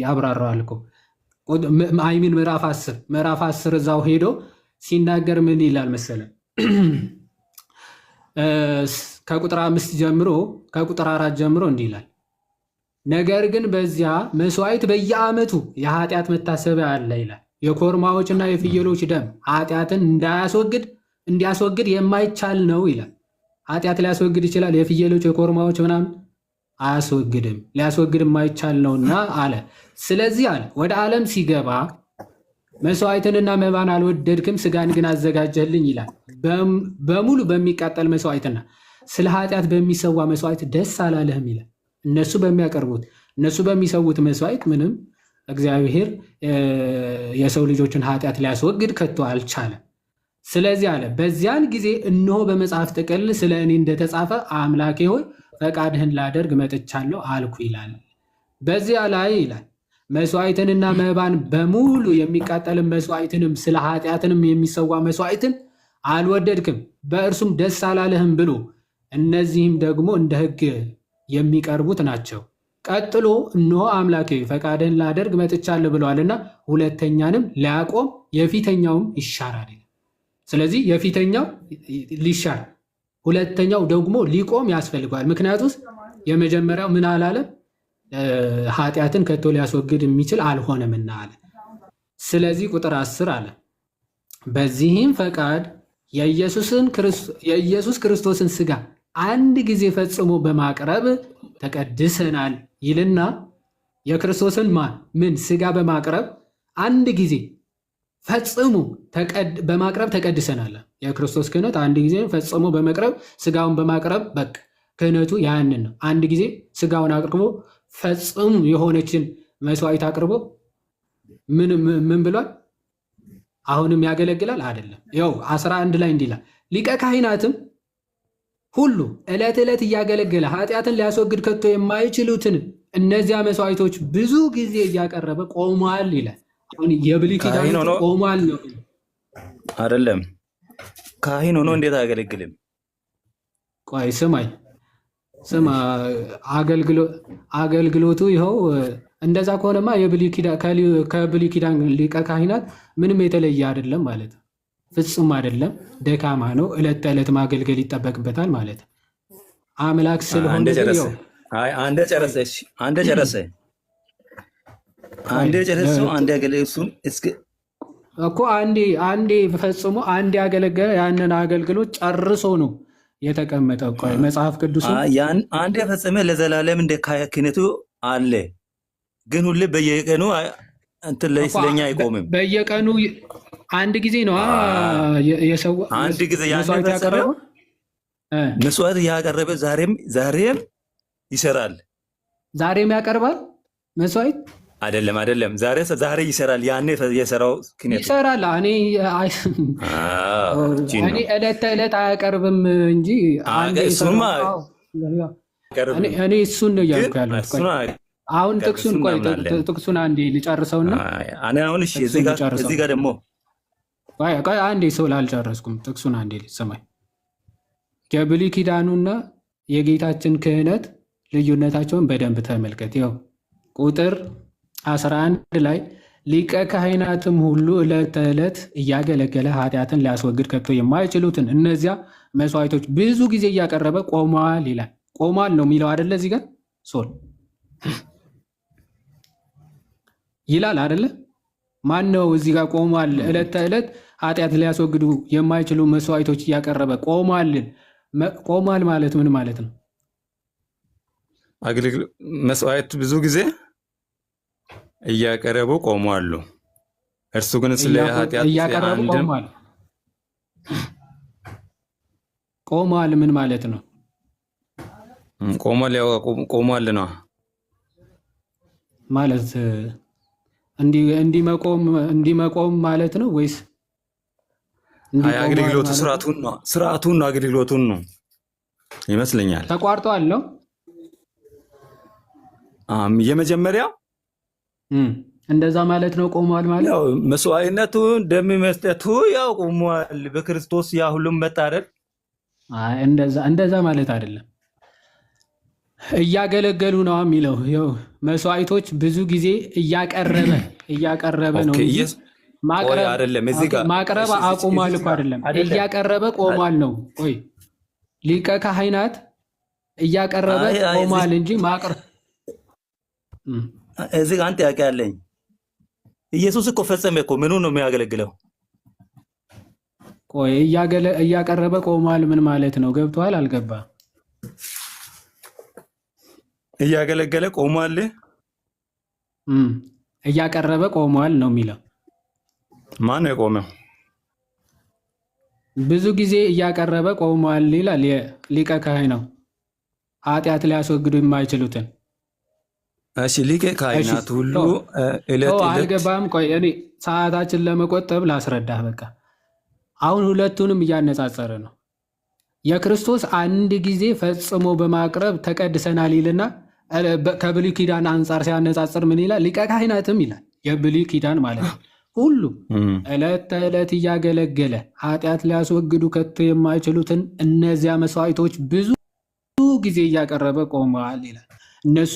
ያብራራዋል እኮ አይሚን ምዕራፍ 10 እዛው ሄዶ ሲናገር ምን ይላል መሰለ? ከቁጥር 5 ጀምሮ ከቁጥር 4 ጀምሮ እንዲህ ይላል፣ ነገር ግን በዚያ መስዋዕት በየዓመቱ የኃጢአት መታሰቢያ አለ ይላል። የኮርማዎችና የፍየሎች ደም ኃጢአትን እንዲያስወግድ የማይቻል ነው ይላል። ኃጢአት ሊያስወግድ ይችላል፣ የፍየሎች የኮርማዎች ምናምን አያስወግድም፣ ሊያስወግድ የማይቻል ነውና አለ። ስለዚህ አለ ወደ ዓለም ሲገባ መስዋዕትንና መባን አልወደድክም፣ ስጋን ግን አዘጋጀልኝ ይላል። በሙሉ በሚቃጠል መስዋዕትና ስለ ኃጢአት በሚሰዋ መስዋዕት ደስ አላለህም ይላል። እነሱ በሚሰዉት መስዋዕት ምንም እግዚአብሔር የሰው ልጆችን ኃጢአት ሊያስወግድ ከቶ አልቻለም። ስለዚህ አለ በዚያን ጊዜ እነሆ በመጽሐፍ ጥቅል ስለ እኔ እንደተጻፈ አምላኬ ሆይ ፈቃድህን ላደርግ መጥቻለሁ አልኩ ይላል። በዚያ ላይ ይላል መስዋዕትንና መባን በሙሉ የሚቃጠልን መስዋዕትንም ስለ ኃጢአትንም የሚሰዋ መስዋዕትን አልወደድክም፣ በእርሱም ደስ አላለህም ብሎ እነዚህም ደግሞ እንደ ሕግ የሚቀርቡት ናቸው። ቀጥሎ እነሆ አምላኬ ፈቃድህን ላደርግ መጥቻለሁ ብለዋልና ሁለተኛንም ሊያቆም የፊተኛውም ይሻራል። ስለዚህ የፊተኛው ሊሻር ሁለተኛው ደግሞ ሊቆም ያስፈልገዋል። ምክንያቱም የመጀመሪያው ምን አላለም? ኃጢአትን ከቶ ሊያስወግድ የሚችል አልሆነምና አለ። ስለዚህ ቁጥር 10 አለ በዚህም ፈቃድ የኢየሱስ ክርስቶስን ሥጋ አንድ ጊዜ ፈጽሞ በማቅረብ ተቀድሰናል ይልና የክርስቶስን ምን ሥጋ በማቅረብ አንድ ጊዜ ፈጽሞ በማቅረብ ተቀድሰናል። የክርስቶስ ክህነት አንድ ጊዜ ፈጽሞ በመቅረብ ሥጋውን በማቅረብ በቃ ክህነቱ ያንን ነው። አንድ ጊዜ ሥጋውን አቅርቦ ፈጽሞ የሆነችን መስዋዕት አቅርቦ ምን ብሏል? አሁንም ያገለግላል አይደለም። ያው 11 ላይ እንዲላል ሊቀ ካህናትም ሁሉ ዕለት ዕለት እያገለገለ ኃጢአትን ሊያስወግድ ከቶ የማይችሉትን እነዚያ መስዋዕቶች ብዙ ጊዜ እያቀረበ ቆሟል ይላል። አሁን የብሉይ ኪዳን ቆሟል ነው አይደለም? ካህን ሆኖ እንዴት አያገለግልም? ቆይ ስማ አገልግሎቱ ይኸው እንደዛ ከሆነማ ከብሉይ ኪዳን ሊቀ ካህናት ምንም የተለየ አይደለም ማለት ነው። ፍጹም አይደለም፣ ደካማ ነው። ዕለት ተዕለት ማገልገል ይጠበቅበታል ማለት ነው። አምላክ ስለሆነ አንደ ጨረሰ አንዴ ያገለግሉን እኮ አንዴ ፈጽሞ አንዴ ያገለገለ ያንን አገልግሎት ጨርሶ ነው የተቀመጠው። ቆይ መጽሐፍ ቅዱስ አንዴ የፈጸመ ለዘላለም እንደ ክህነቱ አለ። ግን ሁሌ በየቀኑ እንትን ላይ ስለኛ አይቆምም። በየቀኑ አንድ ጊዜ ነው አንድ ጊዜ መስዋዕት ያቀረበ ዛሬም ይሰራል። ዛሬም ያቀርባል መስዋዕት አይደለም። ዛሬ ይሰራል። ያኔ የሰራው ክህነት ይሰራል። እኔ ዕለት ተዕለት አያቀርብም እንጂ እኔ እሱን ነው እያልኩ ያለሁት። አሁን ጥቅሱን አንዴ ልጨርሰውና እዚህ ጋር ደግሞ አንዴ ሰው ላልጨረስኩም ጥቅሱን አንዴ ልሰማኝ። የብሉይ ኪዳኑና የጌታችን ክህነት ልዩነታቸውን በደንብ ተመልከት። ያው ቁጥር 11 ላይ ሊቀ ካህናትም ሁሉ ዕለት ተዕለት እያገለገለ ኃጢአትን ሊያስወግድ ከቶ የማይችሉትን እነዚያ መስዋዕቶች ብዙ ጊዜ እያቀረበ ቆሟል ይላል። ቆሟል ነው የሚለው አይደለ? እዚህ ጋር ሶል ይላል አይደለ? ማን ነው እዚህ ጋር ቆሟል? ዕለት ተዕለት ኃጢአት ሊያስወግዱ የማይችሉ መስዋዕቶች እያቀረበ ቆሟል። ቆሟል ማለት ምን ማለት ነው? መስዋዕት ብዙ ጊዜ እያቀረቡ ቆሟሉ። እርሱ ግን ስለ ኃጢአት እያቀረቡ ቆሟል ምን ማለት ነው? ቆሟል ነው ማለት እንዲመቆም ማለት ነው ወይስ አገልግሎቱ ስርዓቱን ነው አገልግሎቱን ነው ይመስለኛል። ተቋርጧል ነው የመጀመሪያው እንደዛ ማለት ነው። ቆሟል ማለት ያው መስዋዕትነቱ ደም መስጠቱ ያው ቆሟል በክርስቶስ ያ ሁሉም መታረድ እንደዛ ማለት አይደለም። እያገለገሉ ነው የሚለው ያው መስዋዕቶች ብዙ ጊዜ እያቀረበ ነው እንጂ ማቅረብ አቁሟል እኮ አይደለም። እያቀረበ ቆሟል ነው። ቆይ ሊቀ ካህናት እያቀረበ ቆሟል እንጂ ማቅረብ እዚህ ጋር አንተ ጥያቄ አለኝ። ኢየሱስ እኮ ፈጸመ እኮ ምኑ ነው የሚያገለግለው? ቆይ እያቀረበ ቆሟል ምን ማለት ነው? ገብቷል? አልገባ? እያገለገለ ቆሟል፣ እያቀረበ ቆሟል ነው የሚለው። ማን ነው የቆመው? ብዙ ጊዜ እያቀረበ ቆሟል ይላል። ሊቀ ካህናት ኃጢአት ሊያስወግዱ የማይችሉትን እሺ ሊቀ ካህናት ሁሉ አልገባም። ቆይ እኔ ሰዓታችን ለመቆጠብ ላስረዳህ። በቃ አሁን ሁለቱንም እያነጻጸረ ነው። የክርስቶስ አንድ ጊዜ ፈጽሞ በማቅረብ ተቀድሰናል ይልና ከብሉይ ኪዳን አንጻር ሲያነጻጽር ምን ይላል? ሊቀ ካህናትም ይላል። የብሉይ ኪዳን ማለት ነው። ሁሉ ዕለት ተዕለት እያገለገለ ኃጢአት ሊያስወግዱ ከቶ የማይችሉትን እነዚያ መስዋዕቶች ብዙ ጊዜ እያቀረበ ቆመዋል ይላል። እነሱ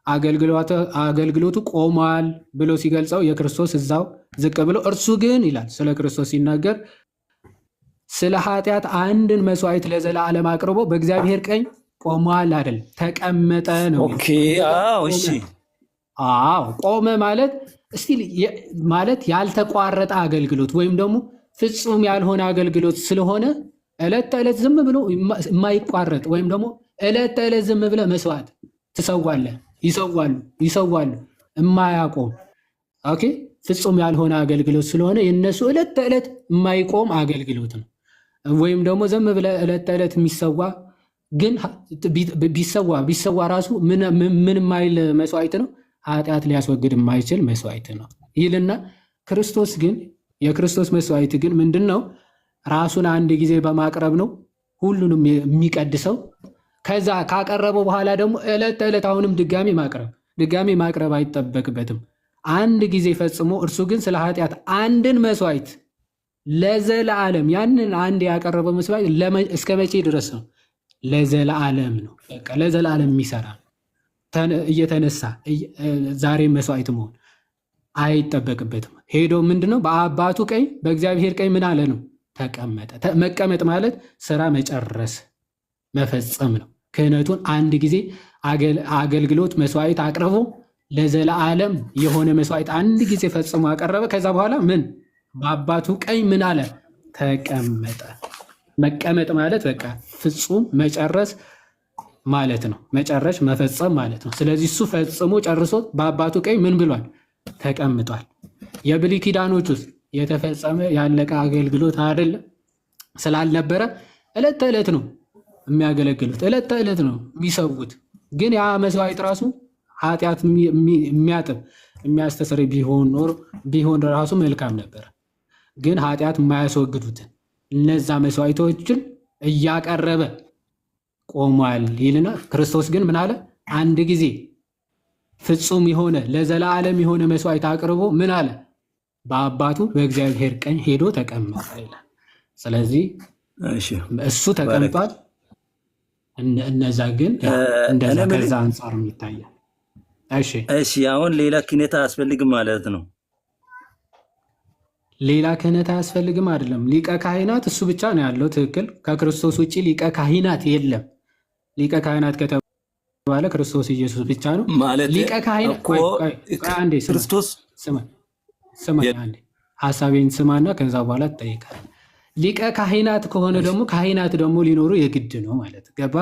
አገልግሎቱ ቆሟል ብሎ ሲገልጸው የክርስቶስ እዛው ዝቅ ብሎ እርሱ ግን ይላል ስለ ክርስቶስ ሲናገር ስለ ኃጢአት አንድን መስዋዕት ለዘላለም አቅርቦ በእግዚአብሔር ቀኝ ቆሟል አይደል? ተቀመጠ ነው። ኦኬ አዎ እሺ አዎ ቆመ ማለት እስቲል ማለት ያልተቋረጠ አገልግሎት ወይም ደግሞ ፍጹም ያልሆነ አገልግሎት ስለሆነ ዕለት ተዕለት ዝም ብሎ የማይቋረጥ ወይም ደግሞ ዕለት ተዕለት ዝም ብለ መስዋዕት ትሰዋለህ። ይሰዋሉ የማያቆም ኦኬ። ፍጹም ያልሆነ አገልግሎት ስለሆነ የነሱ ዕለት ተዕለት የማይቆም አገልግሎት ነው። ወይም ደግሞ ዝም ብለ ዕለት ተዕለት የሚሰዋ ግን ቢሰዋ ራሱ ምን ማይል መስዋዕት ነው፣ ኃጢአት ሊያስወግድ የማይችል መስዋዕት ነው ይልና ክርስቶስ ግን የክርስቶስ መስዋዕት ግን ምንድን ነው? ራሱን አንድ ጊዜ በማቅረብ ነው ሁሉንም የሚቀድሰው። ከዛ ካቀረበው በኋላ ደግሞ ዕለት ተዕለት አሁንም ድጋሚ ማቅረብ አይጠበቅበትም። አንድ ጊዜ ፈጽሞ እርሱ ግን ስለ ኃጢአት አንድን መስዋዕት ለዘለዓለም ያንን አንድ ያቀረበው መስዋዕት እስከ መቼ ድረስ ነው? ለዘለዓለም ነው። በቃ ለዘለዓለም የሚሰራ እየተነሳ ዛሬም መስዋዕት መሆን አይጠበቅበትም። ሄዶ ምንድነው በአባቱ ቀኝ በእግዚአብሔር ቀኝ ምን አለ ነው? ተቀመጠ። መቀመጥ ማለት ስራ መጨረስ መፈጸም ነው። ክህነቱን አንድ ጊዜ አገልግሎት መስዋዕት አቅርቦ ለዘለዓለም የሆነ መስዋዕት አንድ ጊዜ ፈጽሞ አቀረበ። ከዛ በኋላ ምን በአባቱ ቀኝ ምን አለ? ተቀመጠ። መቀመጥ ማለት በቃ ፍጹም መጨረስ ማለት ነው። መጨረሽ መፈጸም ማለት ነው። ስለዚህ እሱ ፈጽሞ ጨርሶ በአባቱ ቀኝ ምን ብሏል? ተቀምጧል። የብሉይ ኪዳኖች ውስጥ የተፈጸመ ያለቀ አገልግሎት አይደለም ስላልነበረ ዕለት ተዕለት ነው የሚያገለግሉት፣ ዕለት ተዕለት ነው የሚሰዉት። ግን ያ መስዋዕት ራሱ ኃጢአት የሚያጥብ የሚያስተሰርይ ቢሆን ራሱ መልካም ነበር። ግን ኃጢአት የማያስወግዱትን እነዛ መስዋዕቶችን እያቀረበ ቆሟል ይልና ክርስቶስ ግን ምን አለ? አንድ ጊዜ ፍጹም የሆነ ለዘላለም የሆነ መስዋዕት አቅርቦ ምን አለ? በአባቱ በእግዚአብሔር ቀኝ ሄዶ ተቀመጠ ይላል። ስለዚህ እሱ ተቀምጧል። እነዛ ግን እንደዛ ከዛ አንጻር ይታያል። እሺ አሁን ሌላ ክህነት አያስፈልግም ማለት ነው? ሌላ ክህነት አያስፈልግም አይደለም። ሊቀ ካህናት እሱ ብቻ ነው ያለው። ትክክል። ከክርስቶስ ውጭ ሊቀ ካህናት የለም። ሊቀ ካህናት ከተባለ ክርስቶስ ኢየሱስ ብቻ ነው። ሊቀ ካህናት ክርስቶስ አንዴ ሀሳቤን ስማና ከዛ በኋላ ትጠይቃለህ። ሊቀ ካህናት ከሆነ ደግሞ ካህናት ደግሞ ሊኖሩ የግድ ነው ማለት ገባ።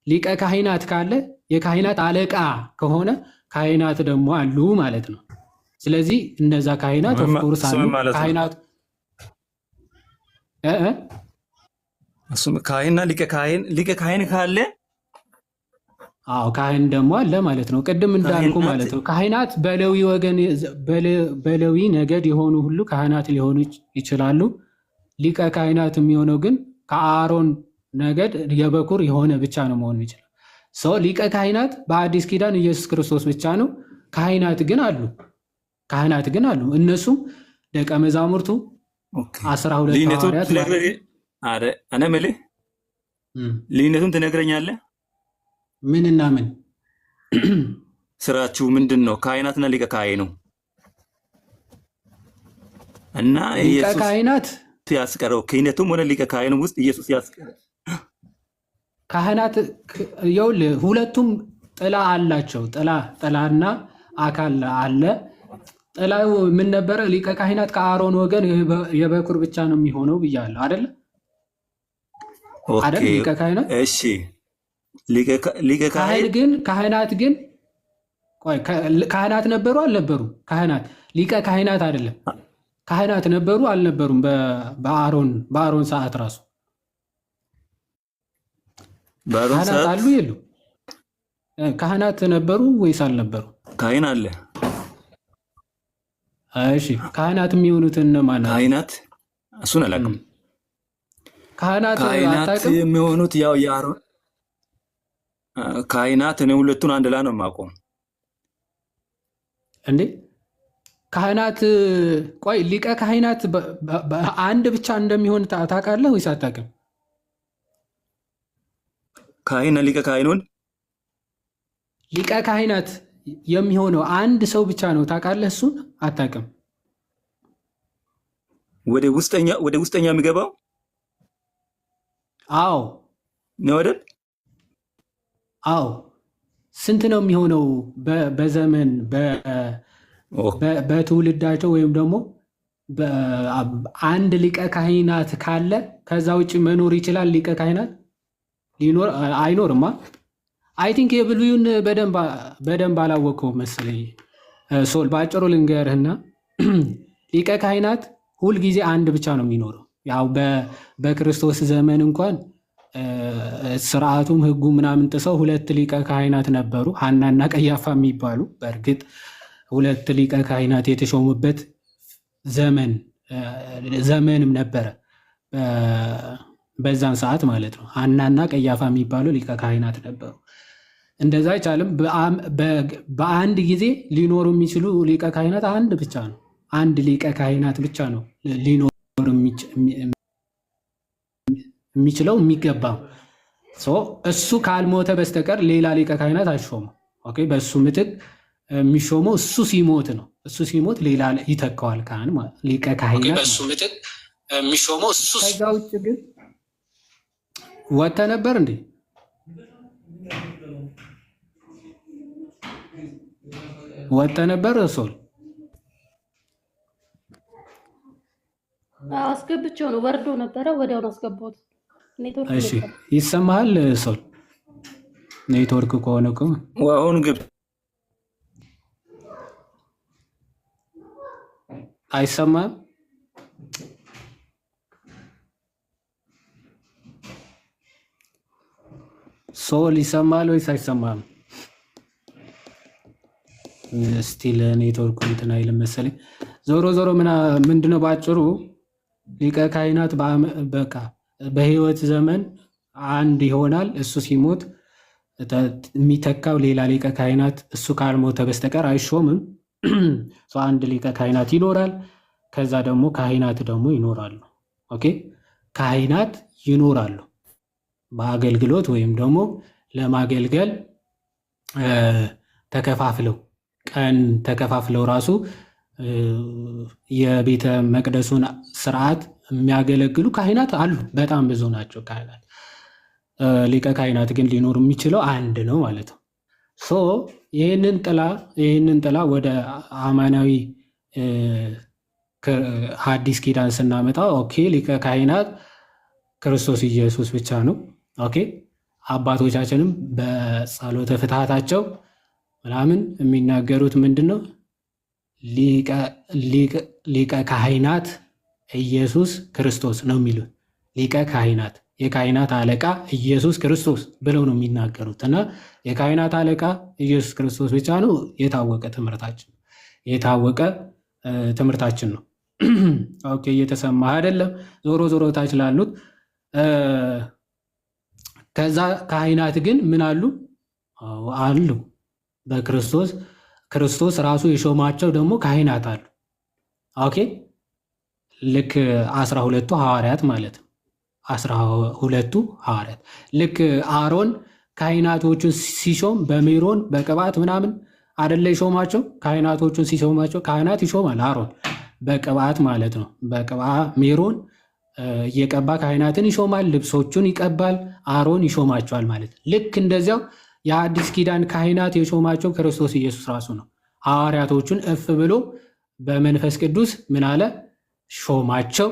ሊቀ ካህናት ካለ የካህናት አለቃ ከሆነ ካህናት ደግሞ አሉ ማለት ነው። ስለዚህ እነዛ ካህናት ኦፍኮርስ አሉ። ካህናት ካህንና ሊቀ ካህን ካለ አዎ ካህን ደግሞ አለ ማለት ነው። ቅድም እንዳልኩ ማለት ነው ካህናት በሌዊ ወገን በሌዊ ነገድ የሆኑ ሁሉ ካህናት ሊሆኑ ይችላሉ። ሊቀ ካህናት የሚሆነው ግን ከአሮን ነገድ የበኩር የሆነ ብቻ ነው መሆን ይችላል። ሰው ሊቀ ካህናት በአዲስ ኪዳን ኢየሱስ ክርስቶስ ብቻ ነው። ካህናት ግን አሉ። እነሱም ደቀ መዛሙርቱ 12 ሐዋርያት ልዩነቱን ትነግረኛለህ? ምንና ምን ስራችሁ ምንድን ነው? ካህናትና ሊቀ ካህኑ እና ሊቀ ካህናት ያስቀረው ክህነቱም ሆነ ሊቀ ካህኑ ውስጥ ኢየሱስ ያስቀረው ካህናት ይኸውልህ ሁለቱም ጥላ አላቸው። ጥላና አካል አለ። ጥላው ምን ነበረ? ሊቀ ካህናት ከአሮን ወገን የበኩር ብቻ ነው የሚሆነው ብያለሁ አይደል? ሊቀ ካህናት እሺ። ሊቀ ካህናት ግን ቆይ ካህናት ነበሩ አልነበሩ? ካህናት ሊቀ ካህናት አይደለም። ካህናት ነበሩ አልነበሩም? በአሮን ሰዓት ራሱ ካህናት አሉ የሉ? ካህናት ነበሩ ወይስ አልነበሩ? ካህን አለ። እሺ ካህናት የሚሆኑት እነማን ናቸው? ካህናት እሱን አላውቅም። ካህናት የሚሆኑት ያው የአሮን ካህናት እኔ ሁለቱን አንድ ላይ ነው የማውቀው። እንዴ ካህናት ቆይ ሊቀ ካህናት አንድ ብቻ እንደሚሆን ታውቃለህ ወይስ አታውቅም? ካህንና ሊቀ ካህኑን ሊቀ ካህናት የሚሆነው አንድ ሰው ብቻ ነው ታውቃለህ? እሱን አታውቅም? ወደ ውስጠኛ የሚገባው አዎ ነው አይደል? አዎ ስንት ነው የሚሆነው? በዘመን በትውልዳቸው ወይም ደግሞ አንድ ሊቀ ካህናት ካለ ከዛ ውጭ መኖር ይችላል? ሊቀ ካህናት አይኖርማ። አይ ቲንክ የብሉዩን በደንብ አላወቀውም መሰለኝ። ሶል በአጭሩ ልንገርህና ሊቀ ካህናት ሁልጊዜ አንድ ብቻ ነው የሚኖረው። ያው በክርስቶስ ዘመን እንኳን ስርዓቱም ህጉ ምናምን ጥሰው 2 ሊቀ ካህናት ነበሩ፣ ሐናና ቀያፋ የሚባሉ። በእርግጥ 2 ሊቀ ካህናት የተሾሙበት ዘመንም ነበረ በዛን ሰዓት ማለት ነው። ሐናና ቀያፋ የሚባሉ ሊቀ ካህናት ነበሩ። እንደዛ አይቻልም። በአንድ ጊዜ ሊኖሩ የሚችሉ ሊቀ ካህናት አንድ ብቻ ነው። አንድ ሊቀ ካህናት ብቻ ነው ሊኖር የሚችለው የሚገባው። እሱ ካልሞተ በስተቀር ሌላ ሊቀ ካህናት አይሾመው። ኦኬ፣ በእሱ ምትክ የሚሾመው እሱ ሲሞት ነው። እሱ ሲሞት ሌላ ይተካዋል ካህን ሊቀ ካህናት። በእሱ ምትክ የሚሾመው እሱ። ከዛ ውጭ ግን ወጥተህ ነበር እንዴ? ወጥተህ ነበር ሶል? አስገብቼው ነው፣ ወርዶ ነበረ፣ ወዲያውኑ አስገባሁት። ኔትወርክ እሺ፣ ይሰማሃል ሶል? ኔትወርክ ከሆነ እኮ አሁን ግብ አይሰማም። ሶል ይሰማል ወይስ አይሰማም? ስቲል ኔትወርኩ እንትን አይልም መሰለኝ። ዞሮ ምንድነው ባጭሩ ሊቀ ካህናት በቃ በህይወት ዘመን አንድ ይሆናል። እሱ ሲሞት የሚተካው ሌላ ሊቀ ካህናት እሱ ካልሞተ በስተቀር አይሾምም። አንድ ሊቀ ካህናት ይኖራል። ከዛ ደግሞ ካህናት ደግሞ ይኖራሉ። ኦኬ፣ ካህናት ይኖራሉ በአገልግሎት ወይም ደግሞ ለማገልገል ተከፋፍለው ራሱ የቤተ መቅደሱን ስርዓት የሚያገለግሉ ካህናት አሉ። በጣም ብዙ ናቸው ካህናት። ሊቀ ካህናት ግን ሊኖር የሚችለው አንድ ነው ማለት ነው። ይህንን ጥላ ወደ አማናዊ ሐዲስ ኪዳን ስናመጣ ኦኬ፣ ሊቀ ካህናት ክርስቶስ ኢየሱስ ብቻ ነው። ኦኬ፣ አባቶቻችንም በጸሎተ ፍትሐታቸው ምናምን የሚናገሩት ምንድን ነው? ሊቀ ካህናት ኢየሱስ ክርስቶስ ነው የሚሉት። ሊቀ ካህናት የካህናት አለቃ ኢየሱስ ክርስቶስ ብለው ነው የሚናገሩት። እና የካህናት አለቃ ኢየሱስ ክርስቶስ ብቻ ነው። የታወቀ ትምህርታችን ነው። ኦኬ፣ እየተሰማ አይደለም? ዞሮ ታች ላሉት ከዛ ካህናት ግን ምን አሉ? አሉ ክርስቶስ ራሱ የሾማቸው ደግሞ ካህናት አሉ። ኦኬ፣ ልክ 12ቱ ሐዋርያት ማለት ነው። 12ቱ ሐዋርያት ልክ አሮን ካህናቶቹን ሲሾም በሜሮን በቅባት ምናምን አደለ ይሾማቸው። ካህናቶቹን ሲሾማቸው ካህናት ይሾማል አሮን በቅባት ማለት ነው። በቅባ ሜሮን እየቀባ ካህናትን ይሾማል፣ ልብሶቹን ይቀባል፣ አሮን ይሾማቸዋል ማለት ነው። ልክ እንደዚያው የአዲስ ኪዳን ካህናት የሾማቸው ክርስቶስ ኢየሱስ ራሱ ነው። ሐዋርያቶቹን እፍ ብሎ በመንፈስ ቅዱስ ምን አለ? ሾማቸው።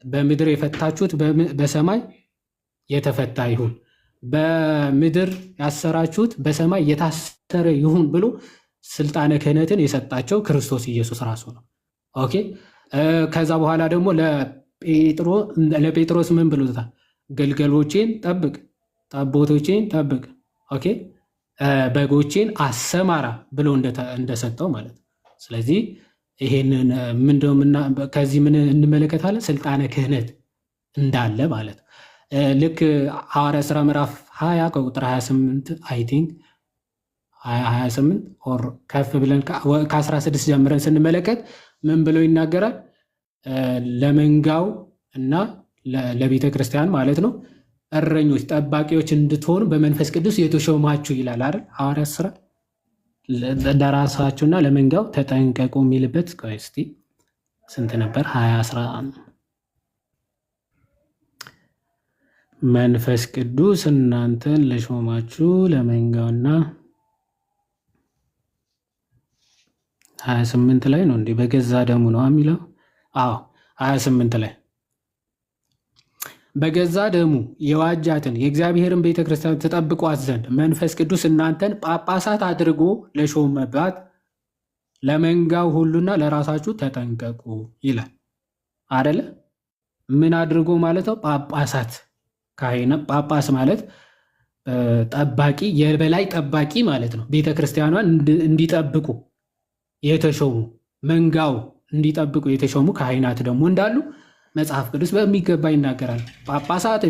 በምድር የፈታችሁት በሰማይ የተፈታ ይሁን፣ በምድር ያሰራችሁት በሰማይ የታሰረ ይሁን ብሎ ስልጣነ ክህነትን የሰጣቸው ክርስቶስ ኢየሱስ ራሱ ነው። ኦኬ፣ ከዛ በኋላ ደግሞ ለጴጥሮስ ምን ብሎታል? ግልገሎቼን ጠብቅ፣ ጠቦቶቼን ጠብቅ፣ ኦኬ፣ በጎቼን አሰማራ ብሎ እንደሰጠው ማለት ነው። ስለዚህ ይሄንን ከዚህ ምን እንመለከታለን? ስልጣነ ክህነት እንዳለ ማለት ነው። ልክ ሐዋርያት ሥራ ምዕራፍ 20 ከቁጥር 28 አይ ቲንክ 28 ኦር ከፍ ብለን ከ16 ጀምረን ስንመለከት ምን ብሎ ይናገራል? ለመንጋው እና ለቤተ ክርስቲያን ማለት ነው እረኞች፣ ጠባቂዎች እንድትሆኑ በመንፈስ ቅዱስ የተሾማችሁ ይላል አይደል? ሐዋርያት ሥራ ለራሳችሁና ለመንጋው ተጠንቀቁ የሚልበት እስቲ ስንት ነበር? መንፈስ ቅዱስ እናንተን ለሾማችሁ ለመንጋውና 28 ላይ ነው እንዴ? በገዛ ደሙ ነው የሚለው። አዎ 28 ላይ በገዛ ደሙ የዋጃትን የእግዚአብሔርን ቤተክርስቲያን ተጠብቋት ዘንድ መንፈስ ቅዱስ እናንተን ጳጳሳት አድርጎ ለሾመባት ለመንጋው ሁሉና ለራሳችሁ ተጠንቀቁ ይላል አደለ? ምን አድርጎ ማለት ነው? ጳጳሳት ካህናት። ጳጳስ ማለት ጠባቂ፣ የበላይ ጠባቂ ማለት ነው። ቤተክርስቲያኗን እንዲጠብቁ የተሾሙ መንጋው እንዲጠብቁ የተሾሙ ካህናት ደግሞ እንዳሉ መጽሐፍ ቅዱስ በሚገባ ይናገራል። ጳጳሳት፣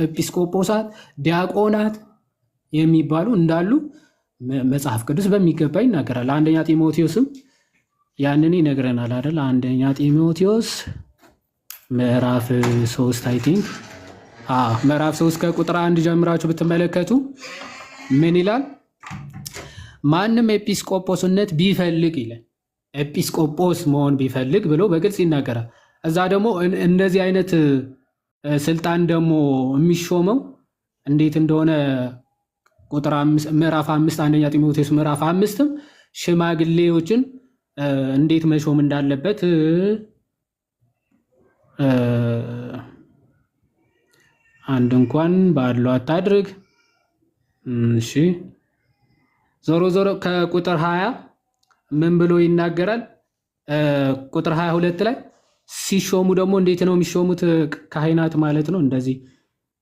ኤጲስቆጶሳት፣ ዲያቆናት የሚባሉ እንዳሉ መጽሐፍ ቅዱስ በሚገባ ይናገራል። አንደኛ ጢሞቴዎስም ያንን ይነግረናል አይደል? አንደኛ ጢሞቴዎስ ምዕራፍ 3 አይ ቲንክ ምዕራፍ 3 ከቁጥር 1 ጀምራችሁ ብትመለከቱ ምን ይላል? ማንም ኤጲስቆጶስነት ቢፈልግ ይላል። ኤጲስቆጶስ መሆን ቢፈልግ ብሎ በግልጽ ይናገራል። እዛ ደግሞ እንደዚህ አይነት ስልጣን ደግሞ የሚሾመው እንዴት እንደሆነ ቁጥር ምዕራፍ 5 አንደኛ ጢሞቴዎስ ምዕራፍ 5ም ሽማግሌዎችን እንዴት መሾም እንዳለበት አንድ እንኳን ባለው አታድርግ። እሺ ዞሮ ዞሮ ከቁጥር 20 ምን ብሎ ይናገራል? ቁጥር 22 ላይ ሲሾሙ ደግሞ እንዴት ነው የሚሾሙት? ካህናት ማለት ነው። እንደዚህ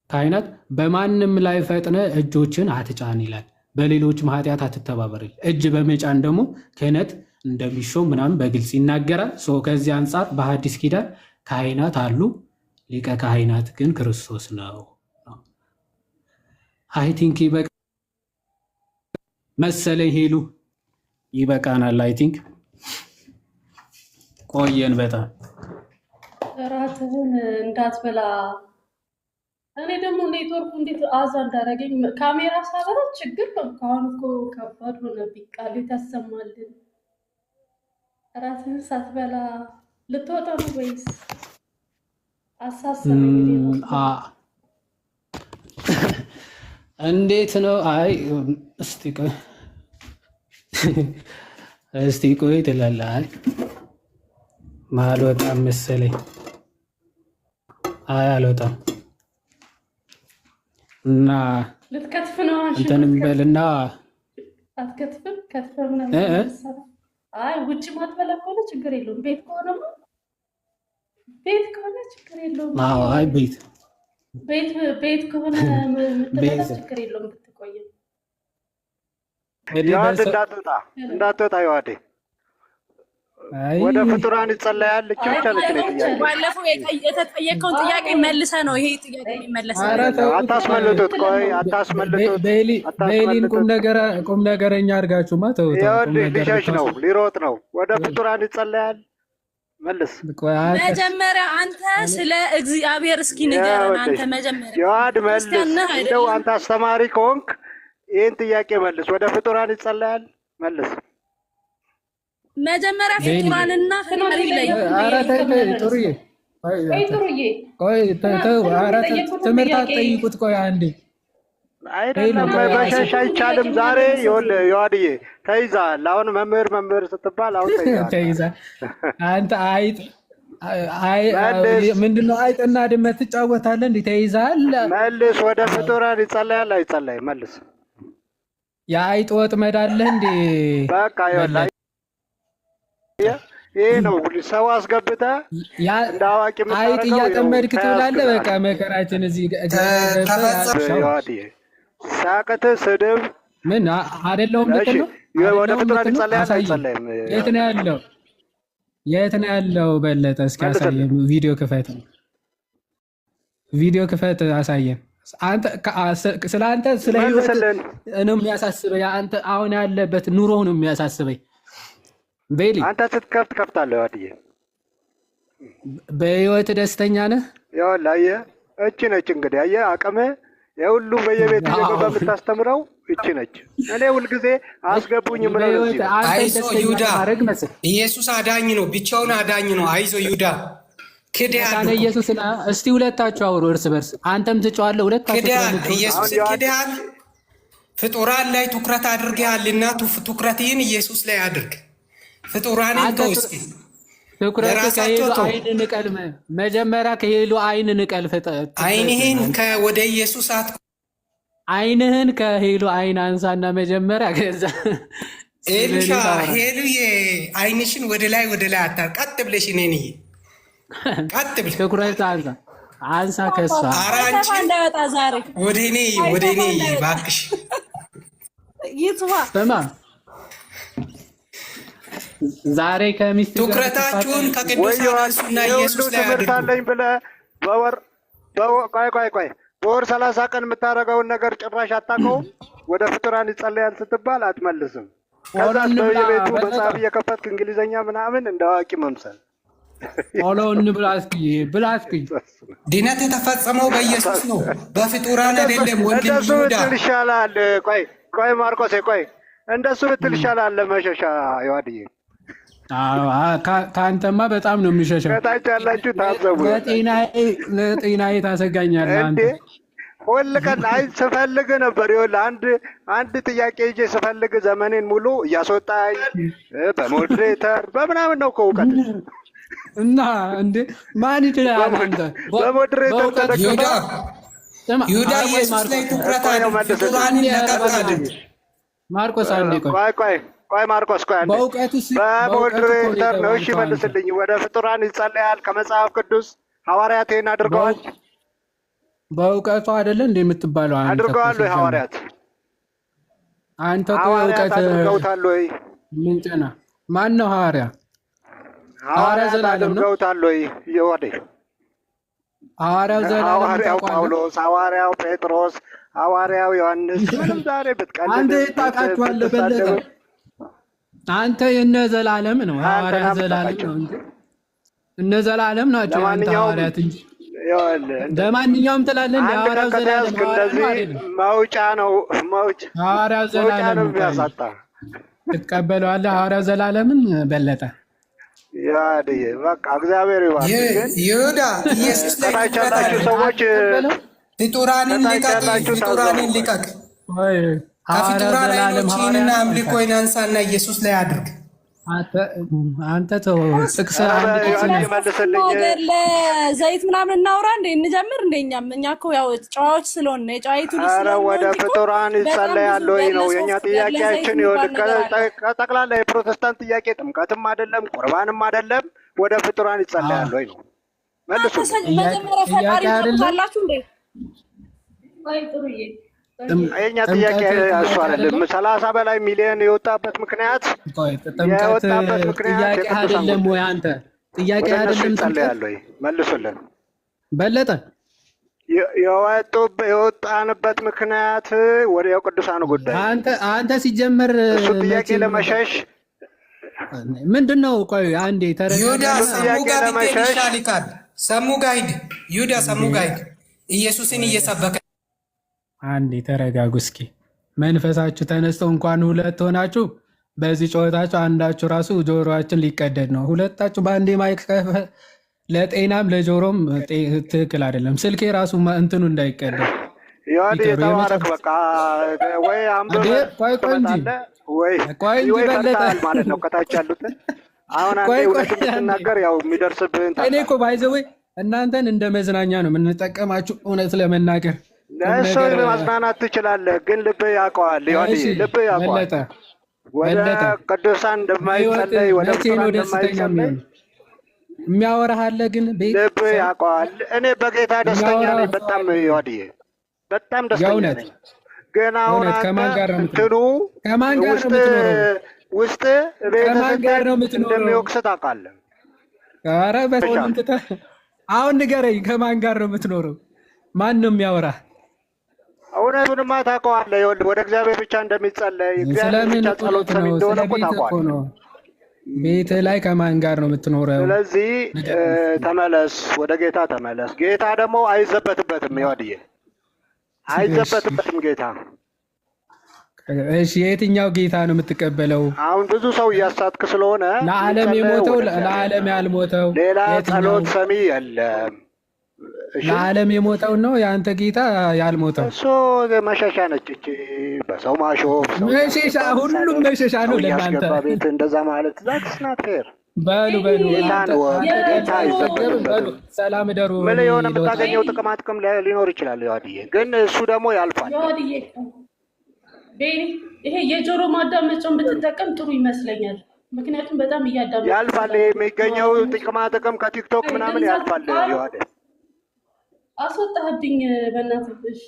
ካህናት በማንም ላይ ፈጥነ እጆችን አትጫን ይላል። በሌሎችም ኃጢአት አትተባበር ይላል። እጅ በመጫን ደግሞ ክህነት እንደሚሾም ምናምን በግልጽ ይናገራል። ከዚህ አንጻር በሐዲስ ኪዳን ካህናት አሉ፣ ሊቀ ካህናት ግን ክርስቶስ ነው። አይ ቲንክ ይበቃ መሰለኝ። ሄሉ ይበቃናል። አይ ቲንክ ቆየን በጣም እራትህን እንዳትበላ። እኔ ደግሞ ኔትወርኩ እንዴት አዛ እንዳደረገኝ ካሜራ ሳበራ ችግር ነው። ከአሁን እኮ ከባድ ሆነብኝ። ቃል ታሰማልን። እራትህን ሳትበላ ልትወጣ ነው ወይስ? አሳሰበኝ። እንዴት ነው? አይ እስቲ ቆይ ትላለህ። አይ አልወጣም መሰለኝ። አይ አልወጣም እና ልትከትፍ ነው እንትን በልና አትከትፍም? ከትፈም ነው። አይ ውጭ ማትበላ ከሆነ ችግር የለውም። ቤት ከሆነ ችግር የለውም። አይ ቤት ከሆነ የምትበላ ችግር የለውም። ብትቆይ ዮሐድ እንዳትወጣ ዮሐድ ወደ ፍጡራን ይጸለያል። ባለፈው የተጠየቀውን ጥያቄ መልሰ ነው ይሄ ጥያቄ የሚመለሰው። አታስመልጡት። ቆይ አታስመልጡት። በይሊን ቁም ነገረኛ አድርጋችሁማ ተውት። ሊሸሽ ነው፣ ሊሮጥ ነው። ወደ ፍጡራን ይጸለያል። መልስ። መጀመሪያ አንተ ስለ እግዚአብሔር እስኪ ንገረን። አንተ መጀመሪያ ዮሐድ መልስ። እንደው አንተ አስተማሪ ከሆንክ ይህን ጥያቄ መልስ። ወደ ፍጡራን ይጸለያል። መልስ። መጀመሪያ ፍጡራንና ፈጣሪ ላይ ትምህርት አትጠይቁት። ቆይ አንዴ አይደለም መሸሽ አይቻልም። ዛሬ ዮሐድዬ ተይዛል። አሁን መምህር ስትባል አሁን ተይዛል። አንተ አይጥ ምንድነው? አይጥና ድመት ትጫወታለህ እንዴ? ተይዛል። መልስ። ወደ ፍጡራን ይጸለያል አይጸለይም? መልስ። የአይጥ ወጥመድ አለህ እንዴ? በቃ ይሄ ነው ሰው አስገብተህ እንደ አዋቂ አይጥ እያጠመድክ ትውላለህ። በቃ መከራችን እዚህ ሳቅትህ ስድብ ምን አይደለሁም። ልክ ነው። ወደ ፍጡራን ይጸለያል አይጸለይም? የት ነው ያለው? በለጠ እስኪ አሳየን። ቪዲዮ ክፈት አሳየን። ስለ አንተ ስለ ህይወት ነው የሚያሳስበኝ። አንተ አሁን ያለበት ኑሮ ነው የሚያሳስበኝ። ቤሊ አንተ ስትከፍት ከፍታለህ። ዋድዬ በህይወት ደስተኛ ነህ? ይኸውልህ አየህ፣ እቺ ነች እንግዲህ አየህ፣ አቅምህ የሁሉም በየቤት በምታስተምረው እቺ ነች። እኔ ሁልጊዜ አስገቡኝ ምለው አይዞ ይሁዳ፣ ኢየሱስ አዳኝ ነው፣ ብቻውን አዳኝ ነው። አይዞ ይሁዳ መካነ ኢየሱስን እስቲ ሁለታችሁ አውሩ እርስ በርስ። አንተም ትጫዋለህ ሁለታችሁ ክዳን ኢየሱስ ክዳን ፍጡራን ላይ ትኩረት አድርገሃልና ትኩረትህን ኢየሱስ ላይ አድርግ። ፍጡራንን ተው እስኪ። ትኩረት ከሄሉ አይን ንቀል። መጀመሪያ ከሄሉ አይን ንቀል። አይንህን ወደ ኢየሱስ አይንህን ከሄሉ አይን አንሳና መጀመሪያ ከዛ ኤልሻ ሄሉ አይንሽን ወደ ላይ አታር። ቀጥ ብለሽ እኔን ቀጥ ብለሽ ትኩረት አንሳ ከሷ አራንቺ እንዳይወጣ ዛሬ ወደ እኔ እባክሽ ይጥፋ። በማ ዛሬ ከሚስት ትኩረታችሁን ከቅዱሳን አንሱና ኢየሱስ ላይ አድርጉ። ትምህርታለኝ ብለህ ቆይ በወር 30 ቀን የምታደርገውን ነገር ጭራሽ አታውቀውም። ወደ ፍጡራን ይጸለያል ስትባል አትመልስም። ከዛ በየቤቱ መጽሐፍ እየከፈትክ እንግሊዘኛ ምናምን እንደ አዋቂ መምሰል። ኦሎን ብላስኪ ድነት የተፈጸመው በኢየሱስ ነው፣ በፍጡራን አይደለም። ወንድም ይሁዳ ይሻላል። ቆይ ማርቆስ እንደሱ ብትል ይሻላል። መሸሻ ይዋድዬ ከአንተማ በጣም ነው የሚሸሸው። ከታች ያላችሁ ታዘቡ። ለጤናዬ ታሰጋኛለህ አንተ። ሁል ቀን ስፈልግ ነበር። ይኸውልህ አንድ ጥያቄ ይዤ ስፈልግ ዘመኔን ሙሉ እያስወጣኝ በሞዴሬተር በምናምን ነው ከእውቀት እና እንደ ማን ይችላል አንተ በሞዴሬተር ተደግሞ ይሁዳ ኢየሱስ ላይ ትኩረት አድርግ። ፍጡራንን ለቀቅ አድርግ። ማርቆስ አንዴ ቆይ ማርቆስ በሞዴሬተር ነው። እሺ መልስልኝ። ወደ ፍጡራን ይጸለያል ከመጽሐፍ ቅዱስ ሐዋርያት ይሄን አድርገዋል? በእውቀቱ አይደለ እንደ የምትባለው አንተ አድርገዋል ወይ ሐዋርያት? አንተ እኮ እውቀት አድርገውታል ወይ? ምንጭና ማን ነው ሐዋርያ? ሐዋርያ ዘላለም ነው። አድርገውታል ወይ? ይወዴ ሐዋርያው ዘላለም፣ ሐዋርያው ጳውሎስ፣ ሐዋርያው ጴጥሮስ፣ ሐዋርያው ዮሐንስ ምንም ዛሬ ብትቀልድ አንተ ታውቃቸዋለህ። በለጠ አንተ የነ ዘላለም ነው ሐዋርያ ዘላለም ነው እንጂ እነ ዘላለም ናቸው አንተ ሐዋርያት እንጂ ለማንኛውም ትላለህ እንደ ሐዋርያው ዘላለም መውጫ ነው ሐዋርያው ዘላለም የሚያሳጣ ትቀበለዋለህ። ሐዋርያው ዘላለምን በለጠ ያድዬ በቃ እግዚአብሔር ይባርክ። ይሁዳ ኢየሱስ ላይ ታቻላችሁ ሰዎች ፍጡራንን ልቀቅ። ከፍጡራን አይኖችህንና አምልኮህን አንሳና ኢየሱስ ላይ አድርግ። አንተ ተው ጥቅስ ነገር ለዘይት ምናምን እናውራ እንዴ እንጀምር እንዴ? እኛ እኮ ያው ጨዋዎች ስለሆነ የጨዋይቱ ወደ ፍጡራን ይጸለያል ወይ ነው የኛ ጥያቄያችን። ጠቅላላ የፕሮቴስታንት ጥያቄ ጥምቀትም አይደለም ቁርባንም አይደለም። ወደ ፍጡራን ይጸለያል ወይ ነው መልሱ። መጀመሪያ ፈጣሪ ታላችሁ እንዴ? የኛ ጥያቄ እሱ አይደለም። 30 በላይ ሚሊዮን የወጣበት ምክንያት ጥያቄ አይደለም ወይ? አንተ ጥያቄ አይደለም ጸልያለሁ ወይ መልሱልን። በለጠ የወጣንበት ምክንያት ወዲያው ቅዱሳኑ ጉዳይ አንተ ሲጀመር እሱ ጥያቄ ለመሸሽ ምንድነው? ቆይ አንዴ ይሁዳ ሰሙ ጋር ይሻልካል። ሰሙ ጋር ሂድ ይሁዳ፣ ሰሙ ጋር ሂድ። ኢየሱስን እየሰበከ አንዴ ተረጋጉ እስኪ። መንፈሳችሁ ተነስቶ እንኳን ሁለት ሆናችሁ በዚህ ጨዋታችሁ አንዳችሁ ራሱ ጆሮአችን ሊቀደድ ነው። ሁለታችሁ በአንዴ ማይክ ለጤናም ለጆሮም ትክክል አይደለም። ስልኬ ራሱ እንትኑ እንዳይቀደድ የተባረክ በቃ ወይ ወይ በለጠ ማለት ነው። ከታች ያሉትን አሁን አንዴ እውነቱን ስትናገር ያው የሚደርስብህን እኔ እኮ ባይዘወይ እናንተን እንደ መዝናኛ ነው የምንጠቀማችሁ። እውነት ለመናገር ለእሱ ማዝናናት ትችላለህ፣ ግን ልብህ ያውቀዋል። ልብህ ያውቀዋል ወደ ቅዱሳን እንደማይጸለይ ወደ ፍጡራን እንደማይጸለይ የሚያወራህ አለ፣ ግን ልብህ ያውቀዋል። እኔ በጌታ ደስተኛ ነኝ በጣም ይወድዬ፣ በጣም ደስተኛ ነኝ። ግን አሁን እንትኑ ውስጥ ቤተሰብ እንደሚወቅስ ታውቃለህ። ኧረ በሆን አሁን ንገረኝ፣ ከማን ጋር ነው የምትኖረው? ማን ነው የሚያወራህ? እውነቱንማ ታውቀዋለህ። ይኸውልህ ወደ እግዚአብሔር ብቻ እንደሚጸለይ እግዚአብሔር ብቻ ጸሎት ሰሚ እንደሆነ እኮ ታውቀዋለህ። ቤትህ ላይ ከማን ጋር ነው የምትኖረው? ስለዚህ ተመለስ፣ ወደ ጌታ ተመለስ። ጌታ ደግሞ አይዘበትበትም። ይወድዬ አይዘበትበትም ጌታ። እሺ የትኛው ጌታ ነው የምትቀበለው? አሁን ብዙ ሰው እያሳትክ ስለሆነ ለዓለም የሞተው ለዓለም ያልሞተው ሌላ ጸሎት ሰሚ የለም። ለዓለም የሞተው ነው የአንተ ጌታ ያልሞተው። እሱ መሸሻ ነች እቺ በሰው ማሾፍ መሸሻ፣ ሁሉም መሸሻ ነው ለእናንተ። ቤት እንደዛ ማለት ዛትስ ናት ፌር። በሉ ሰላም ደሩ። ምን የሆነ የምታገኘው ጥቅማ ጥቅም ሊኖር ይችላል ዮሐንዬ፣ ግን እሱ ደግሞ ያልፋል። ይሄ የጆሮ ማዳመጫውን ብትጠቀም ጥሩ ይመስለኛል። ምክንያቱም በጣም እያዳመጥ ያልፋል። የሚገኘው ጥቅማ ጥቅም ከቲክቶክ ምናምን ያልፋል። ዮሐንዬ አስወጣህብኝ በእናትህ።